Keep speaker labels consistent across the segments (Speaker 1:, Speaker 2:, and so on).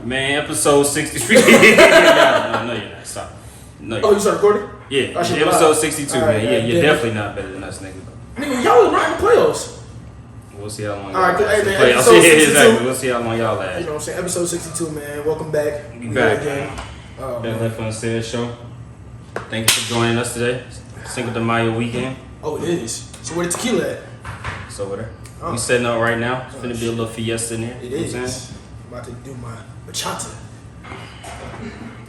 Speaker 1: Man, episode 63. No, you're not. Stop. No,
Speaker 2: you start recording?
Speaker 1: Yeah, episode 62, right, man. Yeah, you're definitely not better than us, nigga.
Speaker 2: Nigga, y'all are not in the playoffs.
Speaker 1: We'll see how long y'all
Speaker 2: last. Alright,
Speaker 1: man, episode 62. Exactly. We'll see how long y'all last.
Speaker 2: You know what I'm saying? Episode 62, man. Welcome back.
Speaker 1: We back again. That Fun Said Show. Thank you for joining us today. Cinco de Mayo weekend.
Speaker 2: Oh, it is. So where the tequila at?
Speaker 1: It's over there. We setting up right now. It's finna be a little fiesta in there.
Speaker 2: It is. I'm about to do my bachata.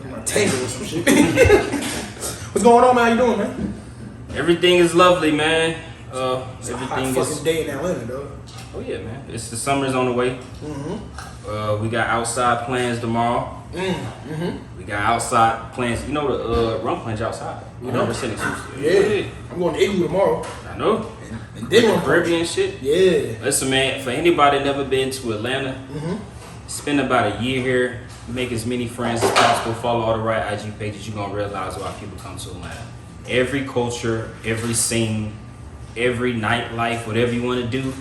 Speaker 2: My tango or some shit. What's going on, man? How you doing, man?
Speaker 1: Everything is lovely, man.
Speaker 2: It's a hot fucking day in Atlanta, though.
Speaker 1: Oh yeah, man. It's the summer's on the way.
Speaker 2: Mm-hmm.
Speaker 1: We got outside plans tomorrow.
Speaker 2: Mm-hmm.
Speaker 1: We got outside plans. You know the rum punch outside.
Speaker 2: You know?
Speaker 1: Yeah.
Speaker 2: I'm going to Igloo tomorrow.
Speaker 1: I know.
Speaker 2: And then rum
Speaker 1: Caribbean shit.
Speaker 2: Yeah.
Speaker 1: Listen, man. For anybody never been to Atlanta, spend about a year here. Make as many friends as possible. Follow all the right IG pages. You're gonna realize why people come to Atlanta. Every culture, every scene, every nightlife, whatever you want to do,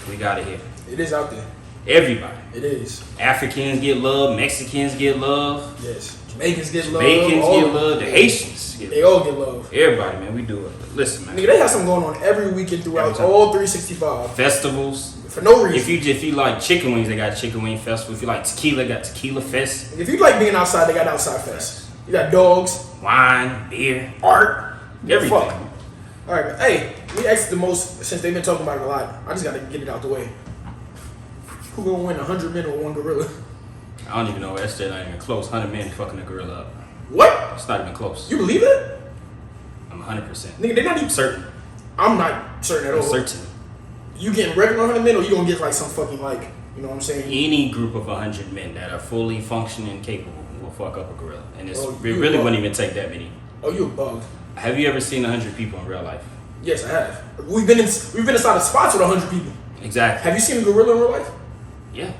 Speaker 1: we got it here.
Speaker 2: It is out there.
Speaker 1: Everybody.
Speaker 2: It is.
Speaker 1: Africans get love. Mexicans get love.
Speaker 2: Yes. Jamaicans get love.
Speaker 1: Jamaicans get love. The Haitians get love.
Speaker 2: They all get love.
Speaker 1: Everybody, man. We do it. Listen, man.
Speaker 2: Nigga, they have something going on every weekend throughout all 365.
Speaker 1: Festivals.
Speaker 2: For no reason.
Speaker 1: If you like chicken wings, they got chicken wing festival. If you like tequila, they got tequila fest.
Speaker 2: If you like being outside, they got outside fest. You got dogs,
Speaker 1: wine, beer,
Speaker 2: art,
Speaker 1: everything.
Speaker 2: Fuck. All right, man. Hey, we asked the most since they've been talking about it a lot. I just got to get it out the way. Who gonna win 100 men or one gorilla?
Speaker 1: I don't even know. That's still not even close. 100 men fucking a gorilla up.
Speaker 2: What?
Speaker 1: It's not even close.
Speaker 2: You believe it?
Speaker 1: I'm 100%.
Speaker 2: Nigga, they're not even
Speaker 1: certain.
Speaker 2: I'm not certain at all.
Speaker 1: Certain.
Speaker 2: You getting regular 100 men or you gonna get like some fucking like, you know what I'm saying?
Speaker 1: Any group of 100 men that are fully functioning and capable will fuck up a gorilla. And it really wouldn't even take that many.
Speaker 2: Oh, you a bug.
Speaker 1: Have you ever seen 100 people in real life?
Speaker 2: Yes, I have. We've been inside of spots with 100 people.
Speaker 1: Exactly.
Speaker 2: Have you seen a gorilla in real life?
Speaker 1: Yeah.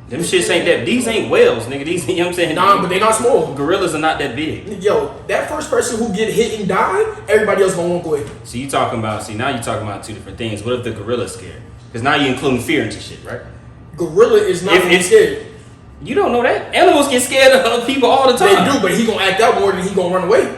Speaker 1: Them shits ain't that. These ain't whales, nigga. These, you know what I'm saying?
Speaker 2: Nah, but they not small.
Speaker 1: Gorillas are not that big.
Speaker 2: Yo, that first person who get hit and die, everybody else gonna walk away.
Speaker 1: So now you're talking about two different things. What if the gorilla's scared? Because now you're including fear into shit, right?
Speaker 2: Gorilla is not scared.
Speaker 1: You don't know that. Animals get scared of people all the time.
Speaker 2: They do, but he gonna act out more than he gonna run away.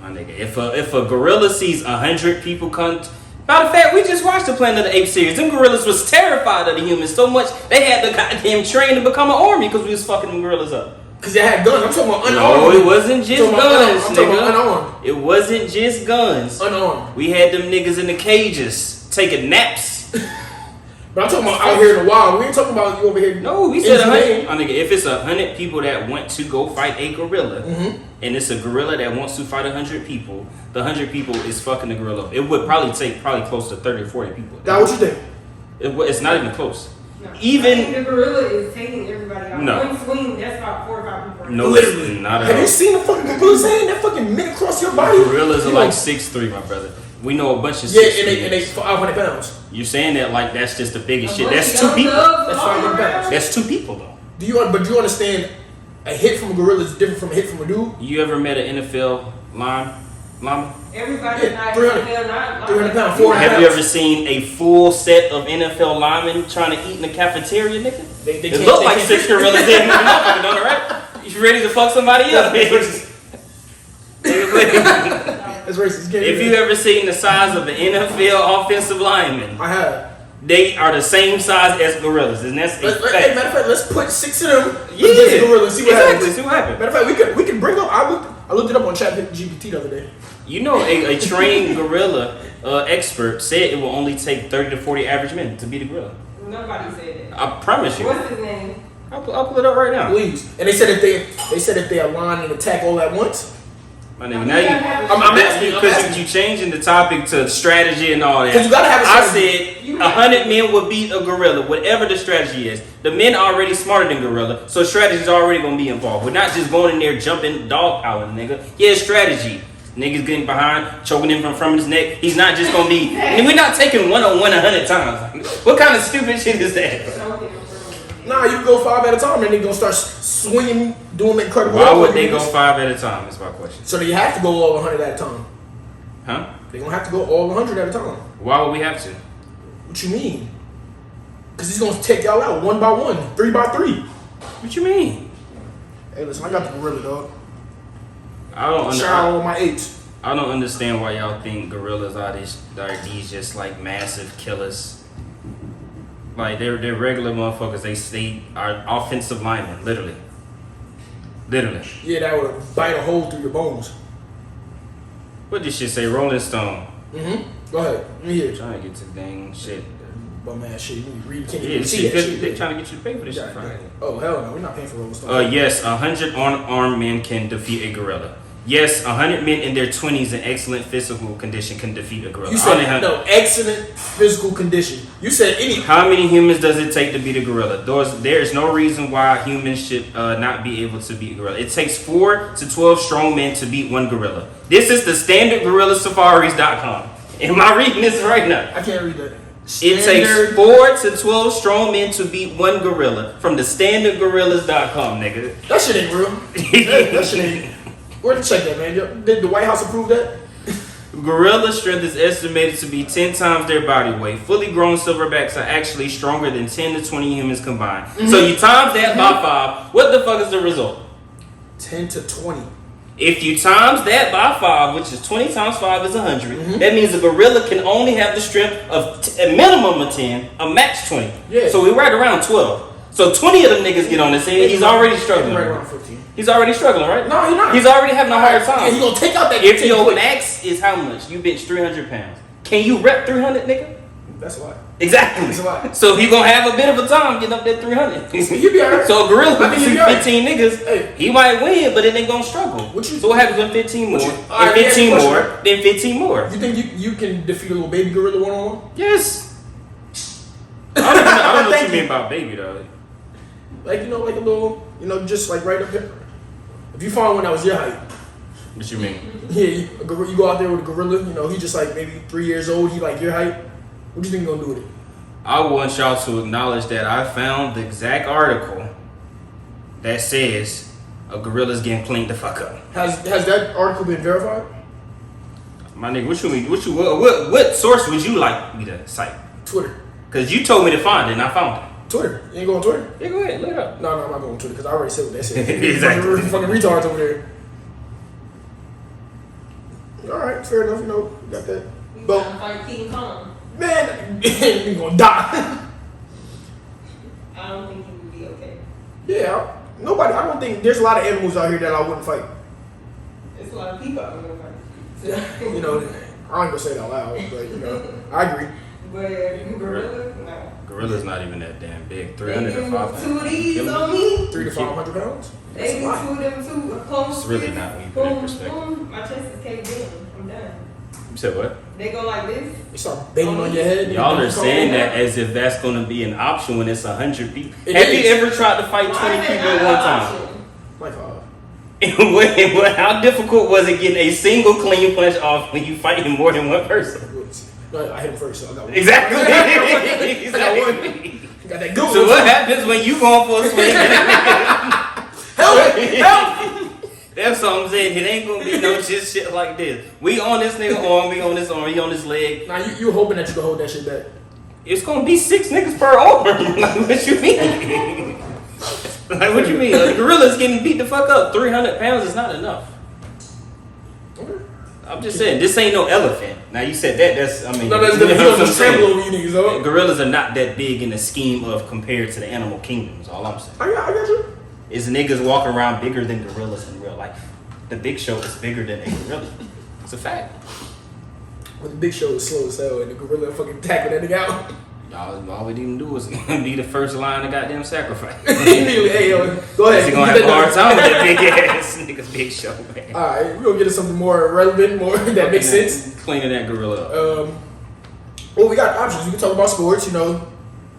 Speaker 1: My nigga, if a gorilla sees 100 people come. Matter of fact, we just watched the Planet of the Apes series. Them gorillas was terrified of the humans so much they had to goddamn train to become an army because we was fucking them gorillas up.
Speaker 2: Because they had guns. I'm talking about unarmed.
Speaker 1: No, it wasn't just guns,
Speaker 2: I'm
Speaker 1: nigga.
Speaker 2: talking about unarmed.
Speaker 1: It wasn't just guns.
Speaker 2: Unarmed.
Speaker 1: We had them niggas in the cages taking naps.
Speaker 2: But I'm talking about out here in the wild. We ain't talking about you over here.
Speaker 1: No, we said 100. Nigga, if it's 100 people that want to go fight a gorilla, and it's a gorilla that wants to fight 100 people, the 100 people is fucking the gorilla. It would probably take close to 30 or 40 people.
Speaker 2: Now, what you think?
Speaker 1: It's not even close.
Speaker 3: No.
Speaker 1: Even
Speaker 3: the gorilla is taking everybody out.
Speaker 1: No.
Speaker 3: One swing, that's about 4 or 5 people.
Speaker 1: No,
Speaker 2: literally.
Speaker 1: Not at
Speaker 2: all. Have you
Speaker 1: all.
Speaker 2: seen the fucking gorilla's hand? That fucking mint across your body?
Speaker 1: Gorillas are like 6'3", my brother. We know a bunch of 6'3".
Speaker 2: Yeah, and they 500 pounds.
Speaker 1: You're saying that like that's just the biggest shit. That's 2 people.
Speaker 2: That's 500 pounds.
Speaker 1: That's 2 people though.
Speaker 2: Do you understand? A hit from a gorilla is different from a hit from a dude.
Speaker 1: You ever met an NFL llama?
Speaker 3: Everybody's
Speaker 2: Yeah,
Speaker 3: not
Speaker 2: 300 pounds, 400 pounds.
Speaker 1: Have you ever seen a full set of NFL linemen trying to eat in the cafeteria, nigga?
Speaker 2: They
Speaker 1: look like 6 gorillas in motherfucker, right? You ready to fuck somebody up?
Speaker 2: That's racist.
Speaker 1: If you ever seen the size of an NFL offensive lineman,
Speaker 2: I have.
Speaker 1: They are the same size as gorillas, and that's
Speaker 2: matter of fact, let's put 6 of them
Speaker 1: against
Speaker 2: the gorilla and see what happens.
Speaker 1: See what happens.
Speaker 2: Matter of fact, we could bring up. I looked it up on ChatGPT the other day.
Speaker 1: You know, a trained gorilla expert said it will only take 30 to 40 average men to beat a gorilla.
Speaker 3: Nobody said that.
Speaker 1: I promise you.
Speaker 3: What's his name?
Speaker 1: I'll pull it up right now.
Speaker 2: Please. And they said if they align and attack all at once.
Speaker 1: My nigga, now I'm asking because you changing the topic to strategy and all that.
Speaker 2: Because you gotta have a strategy.
Speaker 1: I said 100 men would beat a gorilla, whatever the strategy is. The men are already smarter than gorilla, so strategy's already gonna be involved. We're not just going in there jumping dog power, nigga. Yeah, strategy. Niggas getting behind, choking him from his neck. He's not just gonna be. And we're not taking 1-on-1 100 times. What kind of stupid shit is that?
Speaker 2: Nah, you go 5 at a time, and they gonna start swinging, doing incredible.
Speaker 1: Why would they go 5 at a time? Is my question.
Speaker 2: So they have to go all 100 at a time.
Speaker 1: Huh?
Speaker 2: They gonna have to go all 100 at a time.
Speaker 1: Why would we have to?
Speaker 2: What you mean? Because he's gonna take y'all out 1 by 1, 3 by 3.
Speaker 1: What you mean?
Speaker 2: Hey, listen, I got the gorilla, dog.
Speaker 1: I don't
Speaker 2: Shout out on my 8s.
Speaker 1: I don't understand why y'all think gorillas are these just like massive killers. Like they're regular motherfuckers. They are offensive linemen, literally.
Speaker 2: Yeah, that would bite a hole through your bones.
Speaker 1: What did shit say? Rolling Stone.
Speaker 2: Go ahead. Let me hear it.
Speaker 1: Trying to get to the dang shit.
Speaker 2: Bum ass shit. You read, can't
Speaker 1: Yeah,
Speaker 2: even see
Speaker 1: shit.
Speaker 2: that shit.
Speaker 1: They trying to get you to pay for this shit. Friday.
Speaker 2: Oh hell no, we're not paying for Rolling Stone.
Speaker 1: Yes, 100 unarmed men can defeat a gorilla. Yes, 100 men in their 20s in excellent physical condition can defeat a gorilla.
Speaker 2: You said no, excellent physical condition. You said any.
Speaker 1: How many humans does it take to beat a gorilla? There is no reason why humans should not be able to beat a gorilla. It takes 4 to 12 strong men to beat one gorilla. This is the standard gorillasafaris.com. Am I reading this right now?
Speaker 2: I can't read that.
Speaker 1: It takes 4 to 12 strong men to beat one gorilla from the standardgorillas.com, nigga.
Speaker 2: That shit ain't real. that shit ain't. Where to check that, man? Did the White House approve that?
Speaker 1: Gorilla strength is estimated to be 10 times their body weight. Fully grown silverbacks are actually stronger than 10 to 20 humans combined. So you times that by 5, what the fuck is the result?
Speaker 2: 10 to 20.
Speaker 1: If you times that by 5, which is 20 times 5 is 100, that means a gorilla can only have the strength of a minimum of 10, a max 20.
Speaker 2: Yeah.
Speaker 1: So we're right around 12. So 20 of them niggas get on his head. He's already struggling.
Speaker 2: Right around 15.
Speaker 1: He's already struggling, right?
Speaker 2: No, he's not.
Speaker 1: He's already having a hard time.
Speaker 2: Yeah, he's gonna take out that.
Speaker 1: If your max is how much? You bench 300 pounds. Can you rep 300, nigga?
Speaker 2: That's a lot.
Speaker 1: Exactly.
Speaker 2: That's a lot.
Speaker 1: So he's gonna have a bit of a time getting up that 300.
Speaker 2: He'll be alright.
Speaker 1: So a gorilla
Speaker 2: I
Speaker 1: with
Speaker 2: think he'll be
Speaker 1: 15 niggas,
Speaker 2: Hey.
Speaker 1: he might win, but then they gonna struggle. So what happens when 15 more?
Speaker 2: Alright,
Speaker 1: Then 15
Speaker 2: yeah,
Speaker 1: more.
Speaker 2: question.
Speaker 1: Then 15 more.
Speaker 2: You think you can defeat a little baby gorilla one-on-one?
Speaker 1: Yes. I don't know what you mean about baby though.
Speaker 2: Like, like a little, just like right up here. If you find one that was your height.
Speaker 1: What you mean?
Speaker 2: Yeah, you go out there with a gorilla, he just like maybe 3 years old, he like your height. What do you think you're gonna do with it?
Speaker 1: I want y'all to acknowledge that I found the exact article that says a gorilla's getting cleaned the fuck up.
Speaker 2: Has that article been verified?
Speaker 1: My nigga, what you mean? What source would you like me to cite?
Speaker 2: Twitter.
Speaker 1: Cause you told me to find it and I found it.
Speaker 2: Twitter. You ain't going on Twitter?
Speaker 1: Yeah, go ahead, look it up.
Speaker 2: No, I'm not going on Twitter because I already said what that said.
Speaker 1: Exactly.
Speaker 2: Fucking retards over there. Alright, fair enough, you got that. But
Speaker 3: Like King Kong.
Speaker 2: man, you gonna die.
Speaker 3: I don't think he would be okay.
Speaker 2: Yeah, I don't think there's a lot of animals out here that I wouldn't fight.
Speaker 3: There's a lot of people out there.
Speaker 2: I ain't gonna say it out loud, but I agree.
Speaker 3: But gorilla, no.
Speaker 1: Gorilla's not even that damn big.
Speaker 3: They
Speaker 1: 300 to
Speaker 3: give
Speaker 1: 500.
Speaker 3: 2 of these on me.
Speaker 2: 300 to 500 pounds.
Speaker 3: They do 2 of them too. Close.
Speaker 1: It's really not when you put it in perspective.
Speaker 3: My chest is caved in. I'm done.
Speaker 1: You said what?
Speaker 3: They go like this.
Speaker 2: You start banging on your head.
Speaker 1: Y'all are saying that as if that's going to be an option when it's 100 people.
Speaker 2: It
Speaker 1: Have
Speaker 2: is.
Speaker 1: you ever tried to fight 20 people at one time?
Speaker 2: My God.
Speaker 1: How difficult was it getting a single clean punch off when you fighting more than one person?
Speaker 2: No, I hit him first, so I got one.
Speaker 1: Exactly.
Speaker 2: I got one. Got that good
Speaker 1: So
Speaker 2: one.
Speaker 1: what happens when you going for a swing?
Speaker 2: Help!
Speaker 1: That's what I'm saying. It ain't gonna be no shit like this. We on this nigga arm, we on this arm, he on this leg.
Speaker 2: Now you hoping that you can hold that shit back.
Speaker 1: It's gonna be 6 niggas per arm. Like, what you mean? Like, what you mean? A gorilla's getting beat the fuck up. 300 pounds is not enough.
Speaker 2: Okay.
Speaker 1: I'm just saying, this ain't no elephant. Now you said that's
Speaker 2: No, that's different. He don't just trample over you niggas, though.
Speaker 1: Gorillas are not that big in the scheme of compared to the animal kingdoms. All I'm saying.
Speaker 2: I got you.
Speaker 1: Is niggas walking around bigger than gorillas in real life. The Big Show is bigger than a gorilla. It's a fact.
Speaker 2: But the Big Show is slow as hell, and the gorilla fucking tackle that nigga out.
Speaker 1: All we didn't do was be the first line of goddamn sacrifice.
Speaker 2: Hey, yo, go ahead.
Speaker 1: He's gonna have a hard time with that big ass nigga's Big Show, man.
Speaker 2: Alright, we're gonna get to something more relevant, more that makes sense.
Speaker 1: Cleaning that gorilla up.
Speaker 2: Well, we got options. We can talk about sports,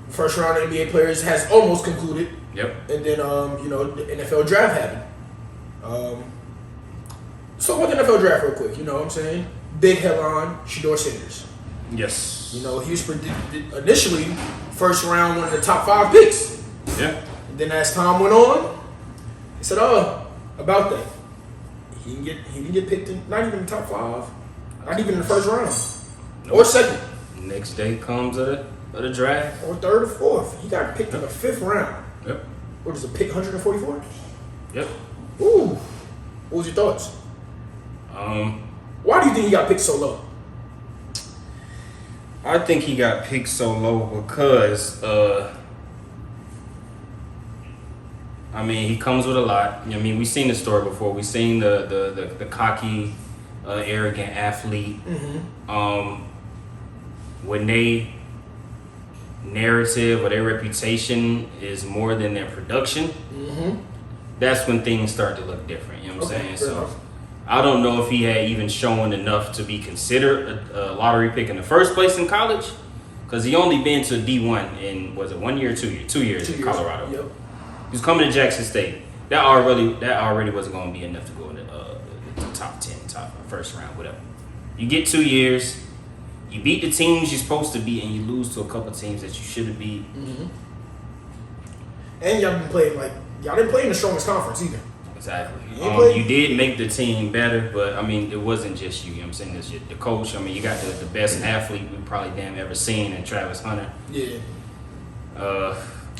Speaker 2: First round NBA players has almost concluded.
Speaker 1: Yep.
Speaker 2: And then, the NFL draft happened. So about the NFL draft real quick, you know what I'm saying? Big headline, Sheduer Sanders.
Speaker 1: Yes.
Speaker 2: He was predicted initially first round, one of the top 5 picks.
Speaker 1: Yeah.
Speaker 2: And then as time went on, he said, about that. He didn't get picked in, not even in the top 5. Not even in the first round.
Speaker 1: Nope.
Speaker 2: Or second.
Speaker 1: Next day comes of the draft.
Speaker 2: Or third or fourth. He got picked in the 5th round.
Speaker 1: Yep.
Speaker 2: What is it, pick 144?
Speaker 1: Yep.
Speaker 2: Ooh. What was your thoughts? Why do you think he got picked so low?
Speaker 1: I think he got picked so low because I mean, he comes with a lot. I mean, we've seen the story before. We've seen the cocky, arrogant athlete.
Speaker 2: Mm-hmm.
Speaker 1: When they narrative or their reputation is more than their production,
Speaker 2: Mm-hmm.
Speaker 1: that's when things start to look different. You know what I'm saying?
Speaker 2: fair
Speaker 1: So
Speaker 2: enough.
Speaker 1: I don't know if he had even shown enough to be considered a lottery pick in the first place in college, because he only been to D1 in, was it 1 year or 2 years? 2 years in Colorado.
Speaker 2: Yep.
Speaker 1: He was coming to Jackson State. That already wasn't going to be enough to go in the top 10, first round, whatever. You get 2 years, you beat the teams you're supposed to beat, and you lose to a couple teams that you should have beat.
Speaker 2: Mm-hmm. And y'all didn't play in the strongest conference either.
Speaker 1: Exactly.
Speaker 2: You
Speaker 1: You did make the team better, but I mean, it wasn't just you. You know what I'm saying? It's the coach. I mean, you got the best athlete we've probably damn ever seen in Travis Hunter.
Speaker 2: Yeah.
Speaker 1: Uh,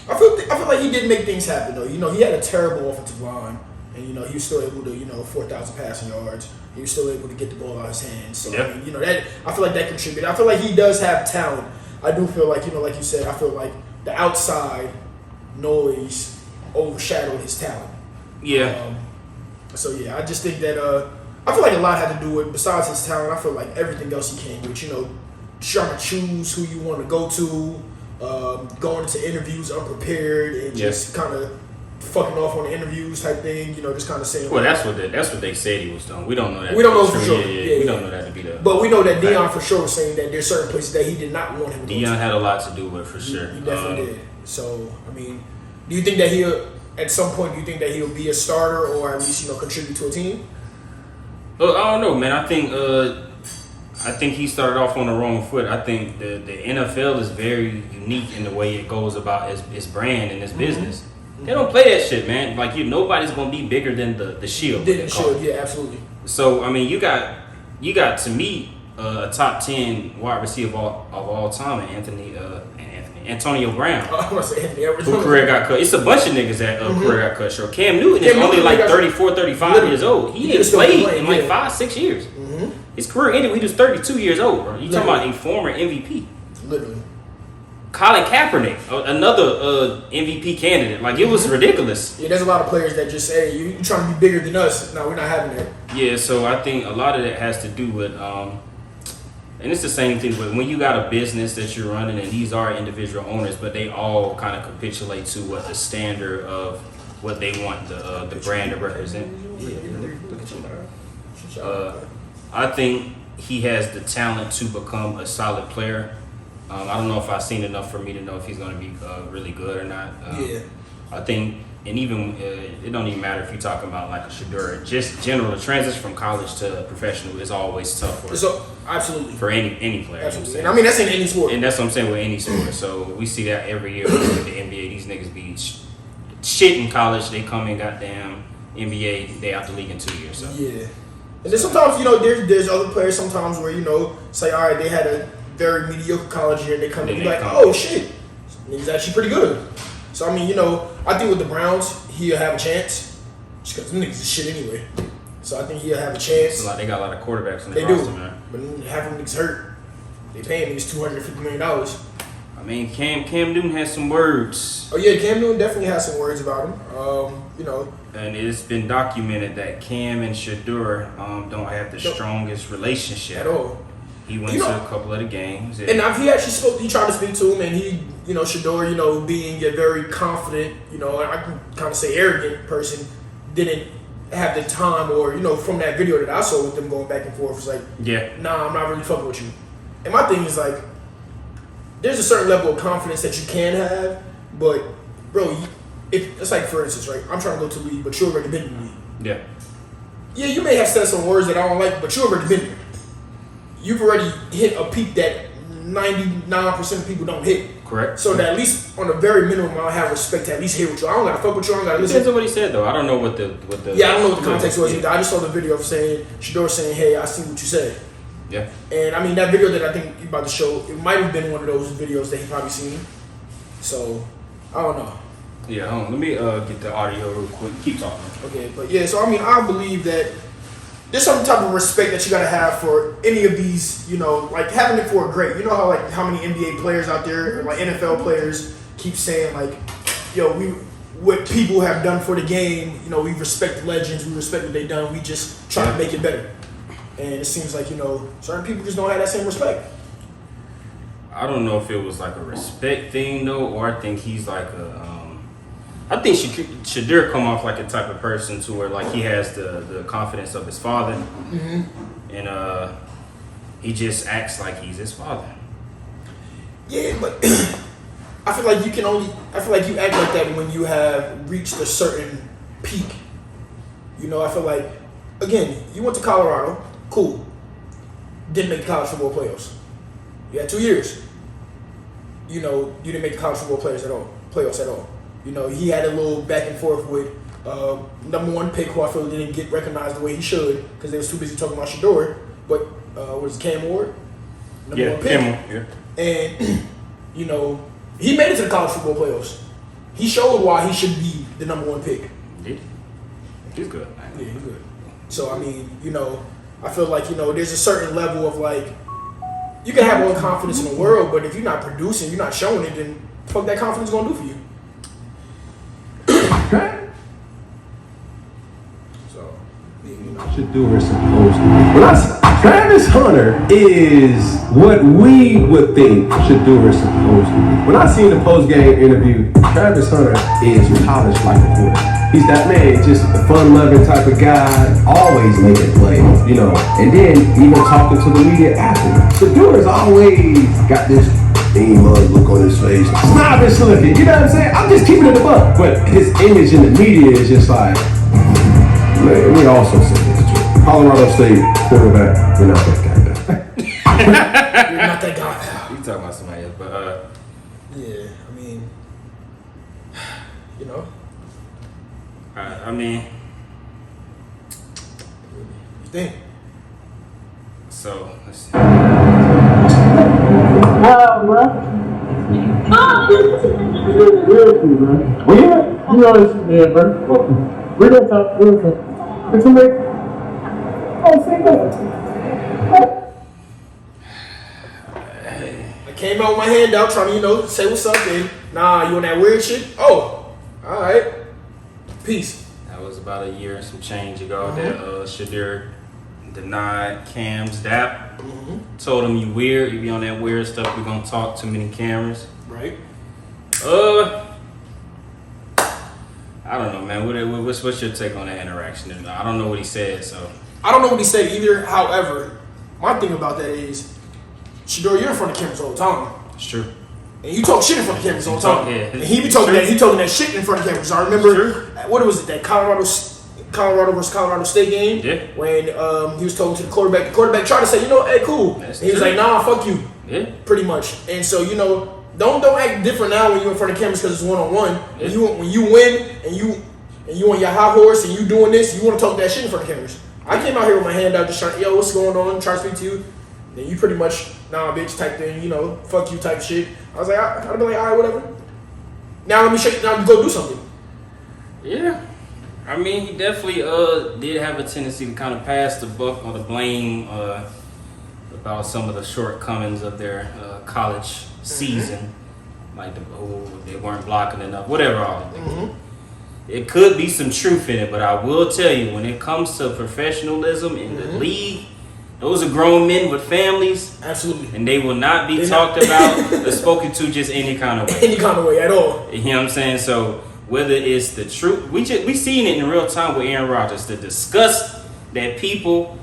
Speaker 2: I feel like he did make things happen though. You know, he had a terrible offensive line, and you know he was still able to 4,000 passing yards. He was still able to get the ball out of his hands. So
Speaker 1: Yep.
Speaker 2: I mean, that I feel like that contributed. I feel like he does have talent. I do feel like like you said, I feel like the outside noise overshadowed his talent.
Speaker 1: yeah.
Speaker 2: So yeah, I just think that I feel like a lot had to do with, besides his talent, I feel like everything else he came with. Trying to choose who you want to go to, going into interviews unprepared, and just kind of fucking off on the interviews type thing. Just kind of saying.
Speaker 1: Well, that's what they said he was doing. We don't know that.
Speaker 2: We don't know
Speaker 1: to be
Speaker 2: for
Speaker 1: true.
Speaker 2: sure.
Speaker 1: Yeah, we don't know that to be the.
Speaker 2: But we know that Deion for sure was saying that there's certain places that he did not want him to go to.
Speaker 1: Deion had a lot to do with it for sure.
Speaker 2: He definitely did. So I mean, do you think that at some point, do you think that he'll be a starter or at least contribute to a team?
Speaker 1: I don't know, man. I think he started off on the wrong foot. I think the NFL is very unique in the way it goes about its brand and its business. They don't play that shit, man. Like nobody's gonna be bigger than the Shield.
Speaker 2: Didn't Shield, yeah, absolutely.
Speaker 1: So I mean, you got to me a top 10 wide receiver of all time, Antonio Brown.
Speaker 2: I want to say Anthony Edwards.
Speaker 1: Who career got cut. It's a bunch of niggas that career got cut short. Cam Newton is only like 34, 35 years old. He didn't play in like 5-6 years.
Speaker 2: Mm-hmm.
Speaker 1: His career ended when he was 32 years old, bro. You talking about a former MVP.
Speaker 2: Literally.
Speaker 1: Colin Kaepernick, another MVP candidate. Like, it was ridiculous.
Speaker 2: Yeah, there's a lot of players that just say, you trying to be bigger than us. No, we're not having that.
Speaker 1: Yeah, so I think a lot of that has to do with, and it's the same thing with when you got a business that you're running, and these are individual owners, but they all kind of capitulate to what the standard of what they want the brand to represent. I think he has the talent to become a solid player. I don't know if I've seen enough for me to know if he's going to be really good or not.
Speaker 2: Yeah.
Speaker 1: I think, and even it don't even matter if you're talking about like a Sheduer. Just general, the transition from college to professional is always tough
Speaker 2: absolutely
Speaker 1: for any player.
Speaker 2: Absolutely. And I mean, that's in any sport.
Speaker 1: And that's what I'm saying with any sport. So we see that every year with the NBA. These niggas be shit in college. They come in goddamn NBA. They out the league in 2 years. So
Speaker 2: yeah. And then sometimes there's other players sometimes where say all right, they had a very mediocre college year and they come in and be like, oh shit, he's actually pretty good. So I mean, I think with the Browns he'll have a chance just because them niggas is shit anyway. So I think he'll have a chance.
Speaker 1: they got a lot of quarterbacks in
Speaker 2: They
Speaker 1: their
Speaker 2: do,
Speaker 1: roster, man.
Speaker 2: but half of them niggas hurt. They paying niggas $250 million.
Speaker 1: I mean, Cam Newton has some words.
Speaker 2: Oh yeah, Cam Newton definitely has some words about him.
Speaker 1: And it's been documented that Cam and Sheduer don't have the strongest relationship
Speaker 2: at all.
Speaker 1: He went to a couple of the games.
Speaker 2: And he actually he tried to speak to him, and he, Sheduer, being a very confident, I can kind of say arrogant person, didn't have the time or, from that video that I saw with them going back and forth, was like, nah, I'm not really fucking with you. And my thing is like, there's a certain level of confidence that you can have, but, bro, it's like, for instance, right, I'm trying to go to the league, but you've already been in the league.
Speaker 1: Yeah.
Speaker 2: Yeah, you may have said some words that I don't like, but you've already been there. You've already hit a peak that 99% of people don't hit,
Speaker 1: Correct.
Speaker 2: So that at least on a very minimum, I have respect to at least hear what you. I don't gotta fuck with you. I don't gotta listen.
Speaker 1: Depends on what he said though. I don't know what the
Speaker 2: Yeah, I don't know what the context was either. I just saw the video of Sheduer saying, "Hey, I see what you said."
Speaker 1: Yeah.
Speaker 2: And I mean that video that I think you're about to show, it might have been one of those videos that he probably seen. So I don't know.
Speaker 1: Yeah. Hold on. Let me get the audio real quick. Keep talking.
Speaker 2: Okay, but yeah, so I mean, I believe that there's some type of respect that you gotta have for any of these, you know, like having it for a great. You know how like how many NBA players out there, like NFL players, keep saying like, yo, what people have done for the game, you know, we respect the legends, we respect what they've done, we just try to make it better. And it seems like, you know, certain people just don't have that same respect.
Speaker 1: I don't know if it was like a respect thing though, or I think he's like I think Sheduer come off like a type of person to where like he has the confidence of his father, and he just acts like he's his father.
Speaker 2: Yeah, but I feel like you act like that when you have reached a certain peak. You know, I feel like, again, you went to Colorado, cool, didn't make the college football playoffs. You had 2 years. You know, you didn't make the college football playoffs at all. You know, he had a little back and forth with number one pick, who I feel didn't get recognized the way he should because they was too busy talking about Sheduer. But was it Cam Ward? Number one pick.
Speaker 1: Cam Ward, yeah.
Speaker 2: And you know, he made it to the college football playoffs. He showed why he should be the number one pick.
Speaker 1: He's good.
Speaker 2: Yeah, he's good. So I mean, you know, I feel like, you know, there's a certain level of like, you can have all the confidence in the world, but if you're not producing, you're not showing it, then fuck that confidence gonna do for you. So, you know.
Speaker 4: Sheduer supposed to be. Travis Hunter is what we would think Sheduer is supposed to be. When I seen the post-game interview, Travis Hunter is polished like a horse. He's that man, just a fun-loving type of guy, always making plays, you know. And then even talking to the media after. Sheduer's always got this mug look on his face, snobbish looking. You know what I'm saying? I'm just keeping it a buck, but his image in the media is just like. Man, we also said this too. Colorado State quarterback, you're not that guy.
Speaker 2: You're not that guy.
Speaker 1: You talking about somebody else, but
Speaker 2: yeah, I mean, you know.
Speaker 1: I mean,
Speaker 2: You think?
Speaker 1: so let's see.
Speaker 5: Well, yeah, you know this, bro. We're gonna talk. It's a big. Oh, say that.
Speaker 2: I came out with my hand out trying to, you know, say what's up, and nah, you on that weird shit? Oh, all right. Peace.
Speaker 1: That was about a year and some change ago that Sheduer denied Cam's dap. Told him you weird, you be on that weird stuff, we're gonna talk too many cameras.
Speaker 2: Right.
Speaker 1: I don't know, man. What's your take on that interaction? I don't know what he said, so.
Speaker 2: I don't know what he said either. However, my thing about that is, Sheduer, you're in front of cameras all the time.
Speaker 1: It's true.
Speaker 2: And you talk shit in front of cameras all the time.
Speaker 1: Yeah,
Speaker 2: and he be talking that shit in front of cameras. I remember, what was it, that Colorado versus Colorado State game?
Speaker 1: Yeah.
Speaker 2: When he was talking to the quarterback. The quarterback tried to say, you know, hey, cool. And he was like, nah, fuck you.
Speaker 1: Yeah.
Speaker 2: Pretty much. And so, you know, don't act different now when you're in front of cameras because it's one-on-one.
Speaker 1: Yeah.
Speaker 2: When you win and you on your high horse and you doing this, you want to talk that shit in front of cameras. I came out here with my hand out just trying, yo, what's going on? Trying to speak to you. Then you pretty much, nah, bitch, type thing, you know, fuck you type shit. I was like, I'd be like, all right, whatever. Now let me show you, now go do something.
Speaker 1: Yeah. I mean, he definitely did have a tendency to kind of pass the buck or the blame about some of the shortcomings of their college season. Like they weren't blocking enough, whatever all of them. It could be some truth in it, but I will tell you, when it comes to professionalism in the league, those are grown men with families.
Speaker 2: Absolutely.
Speaker 1: And they will not be talked about or spoken to just any kind of way.
Speaker 2: Any kind of way at all.
Speaker 1: You know what I'm saying? So whether it's the truth, we seen it in real time with Aaron Rodgers. The disgust that people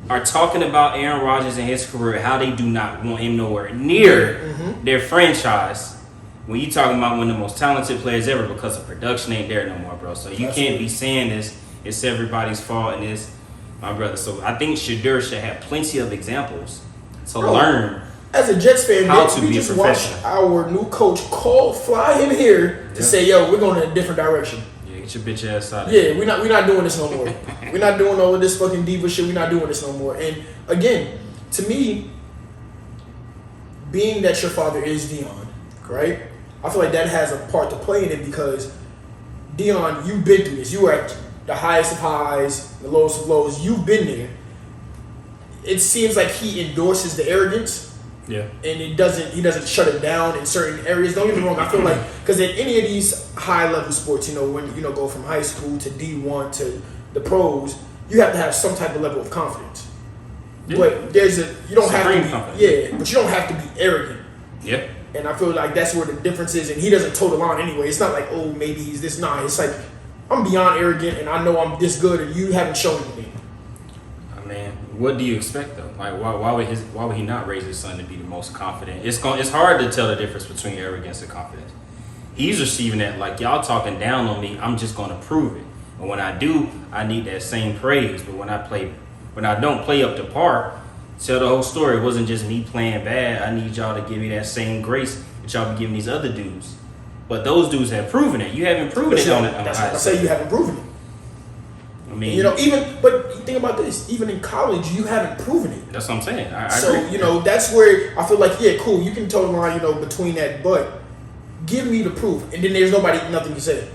Speaker 1: are talking about Aaron Rodgers and his career, how they do not want him nowhere near their franchise. When you talking about one of the most talented players ever, because the production ain't there no more, bro. So you can't be saying this. It's everybody's fault and it's my brother. So I think Sheduer should have plenty of examples to learn
Speaker 2: as a Jets fan,
Speaker 1: How to
Speaker 2: we
Speaker 1: be a
Speaker 2: just watched
Speaker 1: professional.
Speaker 2: our new coach fly him here to say, "Yo, we're going in a different direction."
Speaker 1: Yeah, get your bitch ass out of
Speaker 2: Yeah,
Speaker 1: here.
Speaker 2: we're not doing this no more. We're not doing all of this fucking diva shit. We're not doing this no more. And again, to me, being that your father is Dion, right? I feel like that has a part to play in it because Dion, you've been through this. You were at the highest of highs, the lowest of lows. You've been there. It seems like he endorses the arrogance.
Speaker 1: Yeah.
Speaker 2: And he doesn't shut it down in certain areas. Don't get me wrong. I feel like because in any of these high level sports, when go from high school to D1 to the pros, you have to have some type of level of confidence.
Speaker 1: Yeah.
Speaker 2: But you don't have to be,
Speaker 1: confidence.
Speaker 2: yeah, but you don't have to be arrogant.
Speaker 1: Yeah.
Speaker 2: And I feel like that's where the difference is. And he doesn't toe the line anyway. It's not like, oh, maybe he's this. Nah, it's like I'm beyond arrogant, and I know I'm this good, and you haven't shown anything.
Speaker 1: I mean, what do you expect though? Like, why would he not raise his son to be the most confident? It's hard to tell the difference between arrogance and confidence. He's receiving that like y'all talking down on me. I'm just gonna prove it. And when I do, I need that same praise. But when I don't play up to par, tell the whole story. It wasn't just me playing bad. I need y'all to give me that same grace that y'all be giving these other dudes. But those dudes have proven it. You haven't proven it on the
Speaker 2: That's
Speaker 1: high
Speaker 2: what I say. You haven't proven it.
Speaker 1: I mean,
Speaker 2: but think about this. Even in college, you haven't proven it.
Speaker 1: that's what I'm saying. I
Speaker 2: So,
Speaker 1: agree.
Speaker 2: that's where I feel like, yeah, cool, you can toe the line, between that, but give me the proof. And then there's nothing to say.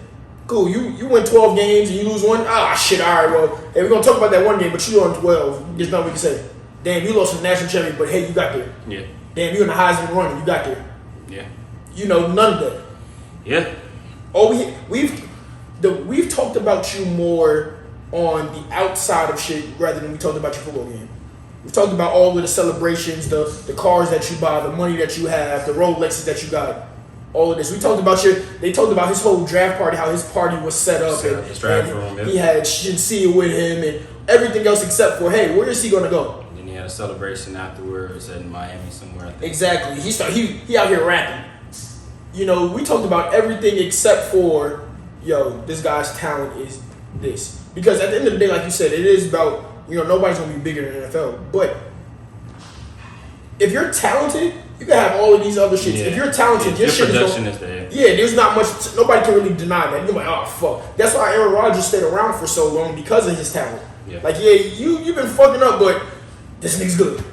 Speaker 2: Cool, you win 12 games and you lose one. Ah, shit, all right, well, hey, we're going to talk about that one game, but you won 12. There's nothing we can say. Damn, you lost to the national champion, but hey, you got there.
Speaker 1: Yeah.
Speaker 2: Damn, you in the Heisman running, you got there.
Speaker 1: Yeah.
Speaker 2: None of that.
Speaker 1: Yeah.
Speaker 2: Oh, we've talked about you more on the outside of shit rather than we talked about your football game. We've talked about all of the celebrations, the cars that you buy, the money that you have, the Rolexes that you got, all of this. We talked about they talked about his whole draft party, how his party was set up.
Speaker 1: His draft room, yeah.
Speaker 2: He had Shinsia with him and everything else except for, hey, where is he going to go?
Speaker 1: And then he had a celebration afterwards in Miami somewhere, I think.
Speaker 2: Exactly. He out here rapping. We talked about everything except for, this guy's talent is this. Because at the end of the day, like you said, it is about, nobody's going to be bigger than the NFL. But if you're talented, you can have all of these other shits.
Speaker 1: Yeah.
Speaker 2: If you're talented, your shit
Speaker 1: production is there.
Speaker 2: Yeah, there's not much, nobody can really deny that. You're like, oh, fuck. That's why Aaron Rodgers stayed around for so long because of his talent.
Speaker 1: Yeah.
Speaker 2: Like, yeah, you've been fucking up, but this nigga's good.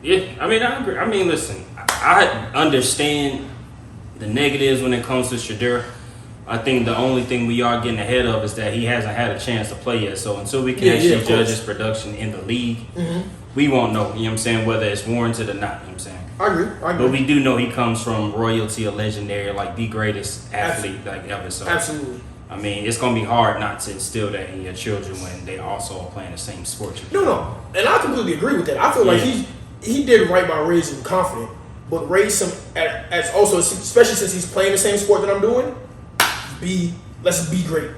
Speaker 1: Yeah, I mean, I agree. I mean, listen, I understand the negatives when it comes to Sheduer. I think the only thing we are getting ahead of is that he hasn't had a chance to play yet. So until we can actually judge his production in the league, we won't know, you know what I'm saying, whether it's warranted or not, you know what I'm saying?
Speaker 2: I agree.
Speaker 1: But we do know he comes from royalty, a legendary, like the greatest athlete like ever. So
Speaker 2: Absolutely.
Speaker 1: I mean, it's gonna be hard not to instill that in your children when they also are playing the same sport.
Speaker 2: No, and I completely agree with that. I feel like he did right by raising him confident, but raise him as also, especially since he's playing the same sport that I'm doing. Let's be great.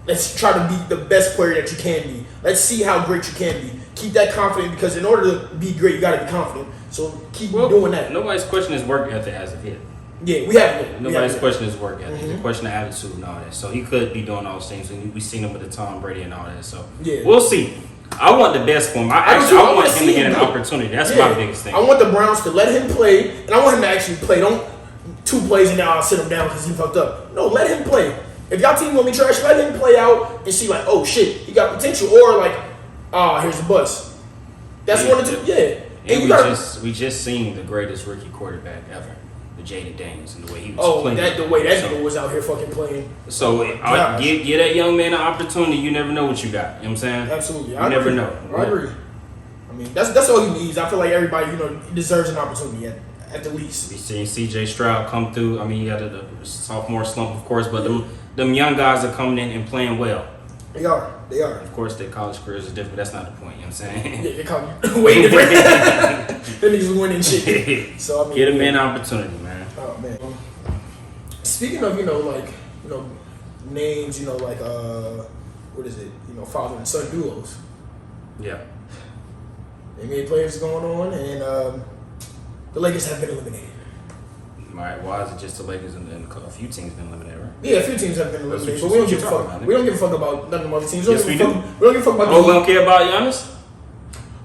Speaker 2: Let's try to be the best player that you can be. Let's see how great you can be. Keep that confident because in order to be great, you got to be confident. So keep doing that.
Speaker 1: Nobody's questioning his work ethic as of yet.
Speaker 2: Yeah, we haven't.
Speaker 1: Nobody's questioning his work ethic. It's a question of attitude and all that. So he could be doing all those things. And we've seen him with the Tom Brady and all that. So we'll see. I want the best for him. I want him to get an opportunity. That's my biggest thing.
Speaker 2: I want the Browns to let him play, and I want him to actually play. Don't 2 plays and now I'll sit him down because he fucked up. No, let him play. If y'all team gonna be trash, let him play out and see like, oh shit, he got potential, or like, here's the bus. That's one of the two. Yeah.
Speaker 1: And we just seen the greatest rookie quarterback ever, the Jaden Daniels, and the way he was playing.
Speaker 2: The way that nigga was out here fucking playing.
Speaker 1: So give that young man an opportunity. You never know what you got. You know what I'm saying?
Speaker 2: Absolutely.
Speaker 1: You never know.
Speaker 2: I agree. I mean, that's all he needs. I feel like everybody, deserves an opportunity at the least.
Speaker 1: We seen C.J. Stroud come through. I mean, he had a sophomore slump, of course, but them young guys are coming in and playing well.
Speaker 2: They are.
Speaker 1: Of course, their college careers are different. That's not the point. You know what I'm saying?
Speaker 2: Yeah, they come way different. Them niggas winning shit. So I mean,
Speaker 1: get a man opportunity, man.
Speaker 2: Oh man. Speaking of names, what is it? Father and son duos.
Speaker 1: Yeah.
Speaker 2: NBA players going on, and the Lakers have been eliminated.
Speaker 1: Right, why is it just the Lakers and a few teams been eliminated, right?
Speaker 2: Yeah, a few teams have been eliminated, but we don't give a fuck. We don't give a fuck about none of the other teams.
Speaker 1: Yes, we do.
Speaker 2: We don't give a fuck about.
Speaker 1: We don't care about Giannis.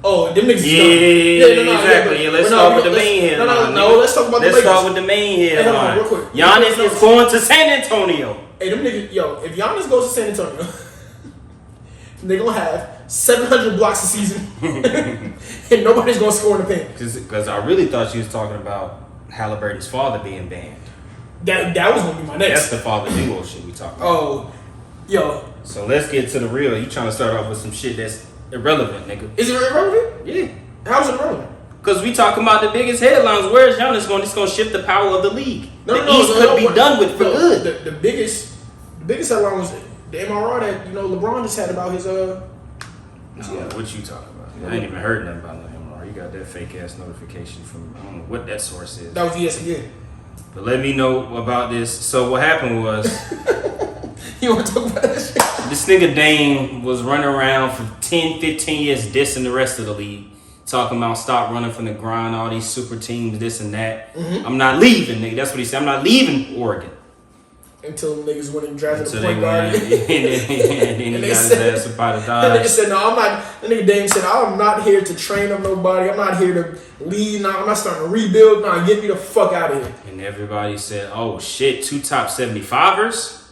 Speaker 2: Oh, them niggas.
Speaker 1: Exactly. Let's start with the main headline.
Speaker 2: No, let's talk about the Lakers.
Speaker 1: Let's start with the main headline.
Speaker 2: Real quick.
Speaker 1: Giannis is going to San Antonio.
Speaker 2: Hey, them niggas, if Giannis goes to San Antonio, they're gonna have 700 blocks a season, and nobody's gonna score in the paint.
Speaker 1: Because I really thought she was talking about Halliburton's father being banned.
Speaker 2: That was gonna be my next.
Speaker 1: That's the father duo shit we talking about.
Speaker 2: Oh, yo.
Speaker 1: So let's get to the real. You trying to start off with some shit that's irrelevant, nigga?
Speaker 2: Is it irrelevant?
Speaker 1: Yeah.
Speaker 2: How's it irrelevant?
Speaker 1: Because we talking about the biggest headlines. Where's Giannis going? It's going to shift the power of the league. The East could be done with for good.
Speaker 2: The biggest headline was the MRR that LeBron just had about his
Speaker 1: What you talking about? I ain't even heard nothing about no MRR. You got that fake ass notification from I don't know what that source is.
Speaker 2: That was ESPN.
Speaker 1: But let me know about this. So what happened was
Speaker 2: you want to talk about that shit?
Speaker 1: This nigga Dame was running around for 10, 15 years dissing the rest of the league. Talking about stop running from the grind, all these super teams, this and that. Mm-hmm. I'm not leaving, nigga. That's what he said. I'm not leaving Oregon.
Speaker 2: Until niggas went and drafted
Speaker 1: a
Speaker 2: point guard.
Speaker 1: And then he got his ass up out of Dodge.
Speaker 2: That nigga said, no, I'm not. That nigga Dame said, I'm not here to train up nobody. I'm not here to lead. No, I'm not starting to rebuild. No, get me the fuck out of here.
Speaker 1: And everybody said, oh shit, 2 top 75ers?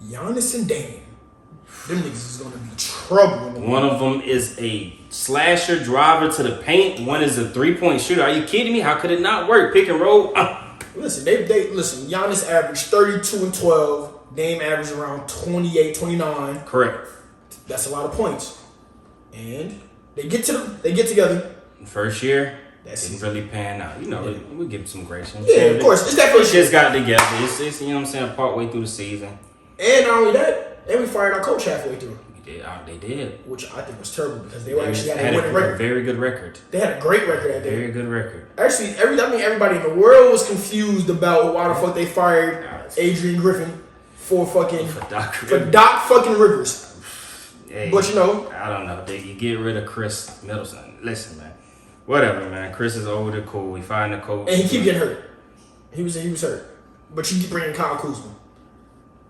Speaker 2: Giannis and Dame. Them niggas is going to be trouble.
Speaker 1: One of them is a slasher driver to the paint. One is a 3-point shooter. Are you kidding me? How could it not work? Pick and roll.
Speaker 2: Listen, listen. Giannis averaged 32 and 12. Dame averaged around 28, 29.
Speaker 1: Correct.
Speaker 2: That's a lot of points. And they get together.
Speaker 1: First year, didn't really pan out. We give him some grace.
Speaker 2: Yeah, of course. It's that first
Speaker 1: year. Just
Speaker 2: year.
Speaker 1: got together. It's you know what I'm saying, part way through the season.
Speaker 2: And not only that, they fired our coach halfway through.
Speaker 1: They did.
Speaker 2: Which I think was terrible because they actually had a winning record.
Speaker 1: Very good record.
Speaker 2: They had a great record at that.
Speaker 1: Very good record.
Speaker 2: Actually, everybody in the world was confused about why the fuck they fired Adrian Griffin for Doc fucking Rivers.
Speaker 1: Hey,
Speaker 2: but
Speaker 1: I don't know. You get rid of Chris Middleton. Listen, man. Whatever, man. Chris is older, cool. We find the coach.
Speaker 2: And he keep getting hurt. He was hurt. But you keep bringing Kyle Kuzma.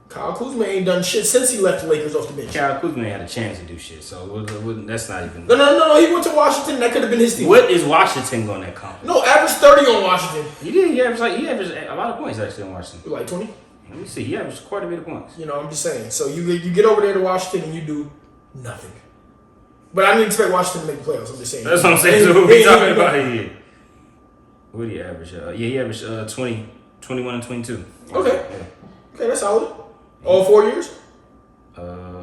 Speaker 2: Kyle Kuzma ain't done shit since he left the Lakers off the bench.
Speaker 1: Kyle Kuzma ain't had a chance to do shit, so that's not even...
Speaker 2: No. He went to Washington. That could have been his team.
Speaker 1: What is Washington going to accomplish?
Speaker 2: No, averaged 30 on Washington.
Speaker 1: He did. He averaged a lot of points, actually, on Washington.
Speaker 2: Like 20?
Speaker 1: Let me see. He averaged quite a bit of points.
Speaker 2: I'm just saying. So you get over there to Washington and you do nothing. But I didn't expect Washington to make the playoffs. I'm just saying.
Speaker 1: That's what I'm saying. So who we talking about here? What did he average? He averaged 21 and 22.
Speaker 2: Okay. Yeah. Okay, that's solid. All 4 years?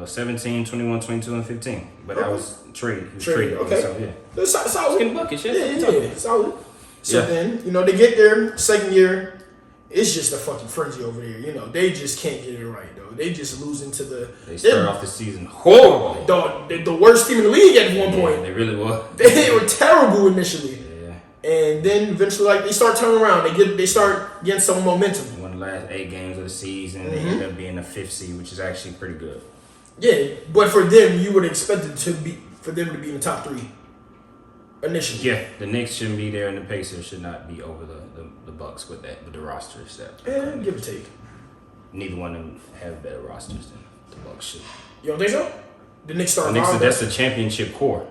Speaker 1: 17, 21, 22, and 15. But that was trade. He was traded.
Speaker 2: Okay.
Speaker 1: So, yeah.
Speaker 2: That's solid.
Speaker 1: He's getting buckets,
Speaker 2: Yeah, solid. So then, they get there, second year, it's just a fucking frenzy over there. They just can't get it right, though. They just losing to the...
Speaker 1: They start off the season horrible.
Speaker 2: The worst team in the league at one point.
Speaker 1: They really were.
Speaker 2: They were terrible initially.
Speaker 1: Yeah.
Speaker 2: And then eventually, they start turning around. They start getting some momentum.
Speaker 1: Won the last 8 games of the season. They ended up being the 5th seed, which is actually pretty good.
Speaker 2: Yeah, but for them, you would expect it to be for them to be in the top 3 initially.
Speaker 1: Yeah, the Knicks shouldn't be there, and the Pacers should not be over the Bucks with the roster set.
Speaker 2: Yeah, give or take.
Speaker 1: Neither one of them have better rosters than the Bucks should.
Speaker 2: You don't think so? The Knicks start.
Speaker 1: That's the championship core.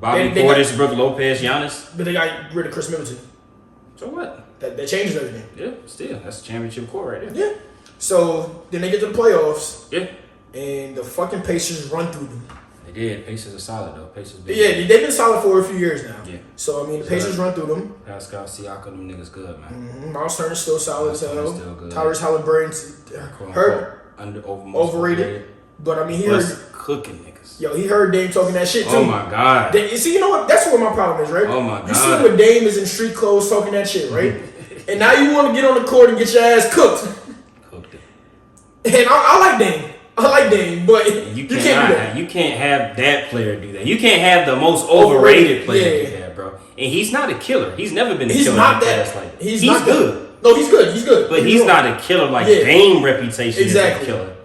Speaker 1: Bobby Portis, Brook Lopez, Giannis.
Speaker 2: But they got rid of Chris Middleton.
Speaker 1: So what?
Speaker 2: That changes everything.
Speaker 1: Yeah, still that's the championship core right there.
Speaker 2: Yeah. So then they get to the playoffs.
Speaker 1: Yeah.
Speaker 2: And the fucking Pacers run through them.
Speaker 1: They did. Pacers are solid though.
Speaker 2: They've been solid for a few years now.
Speaker 1: Yeah.
Speaker 2: So the Pacers run through them.
Speaker 1: Pascal Siakam, them niggas good, man.
Speaker 2: Mm-hmm. Miles Turner's still solid as hell.
Speaker 1: Still good.
Speaker 2: Tyrese Halliburton's hurt. Overrated. But he heard
Speaker 1: cooking niggas.
Speaker 2: Yo, he heard Dame talking that shit too.
Speaker 1: Oh my god.
Speaker 2: You see, you know what? That's what my problem is, right?
Speaker 1: Oh my god.
Speaker 2: You see when Dame is in street clothes talking that shit, right? And now you want to get on the court and get your ass cooked.
Speaker 1: Cooked it.
Speaker 2: And I like Dame. But you can't do that.
Speaker 1: You can't have that player do that. You can't have the most overrated player do that, bro. And he's not a killer. He's never been a killer. He's not good.
Speaker 2: No, he's good.
Speaker 1: But he's not a killer like Dame reputation
Speaker 2: exactly.
Speaker 1: is a killer.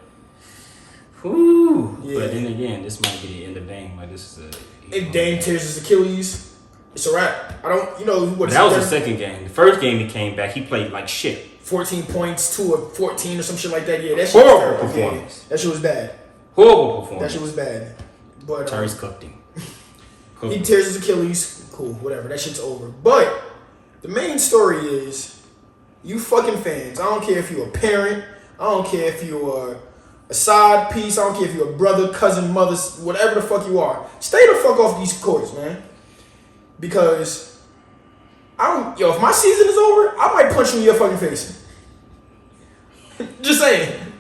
Speaker 1: Whoo.
Speaker 2: Yeah.
Speaker 1: But then again, this might be the end of Dame. Like this is
Speaker 2: if Dame tears his Achilles, it's a wrap. I don't. What?
Speaker 1: That was the second game. The first game he came back, he played like shit.
Speaker 2: 14 points, 2 of 14 or some shit like that. Yeah, that shit
Speaker 1: horrible
Speaker 2: was terrible.
Speaker 1: performance.
Speaker 2: Yeah, that shit was bad.
Speaker 1: Horrible performance.
Speaker 2: That shit was bad. But
Speaker 1: Tyrese cooked him. Cool.
Speaker 2: He tears his Achilles. Cool, whatever. That shit's over. But the main story is you fucking fans. I don't care if you're a parent. I don't care if you're a side piece. I don't care if you're a brother, cousin, mother, whatever the fuck you are. Stay the fuck off these courts, man. Because if my season is over, I might punch you in your fucking face. Just saying.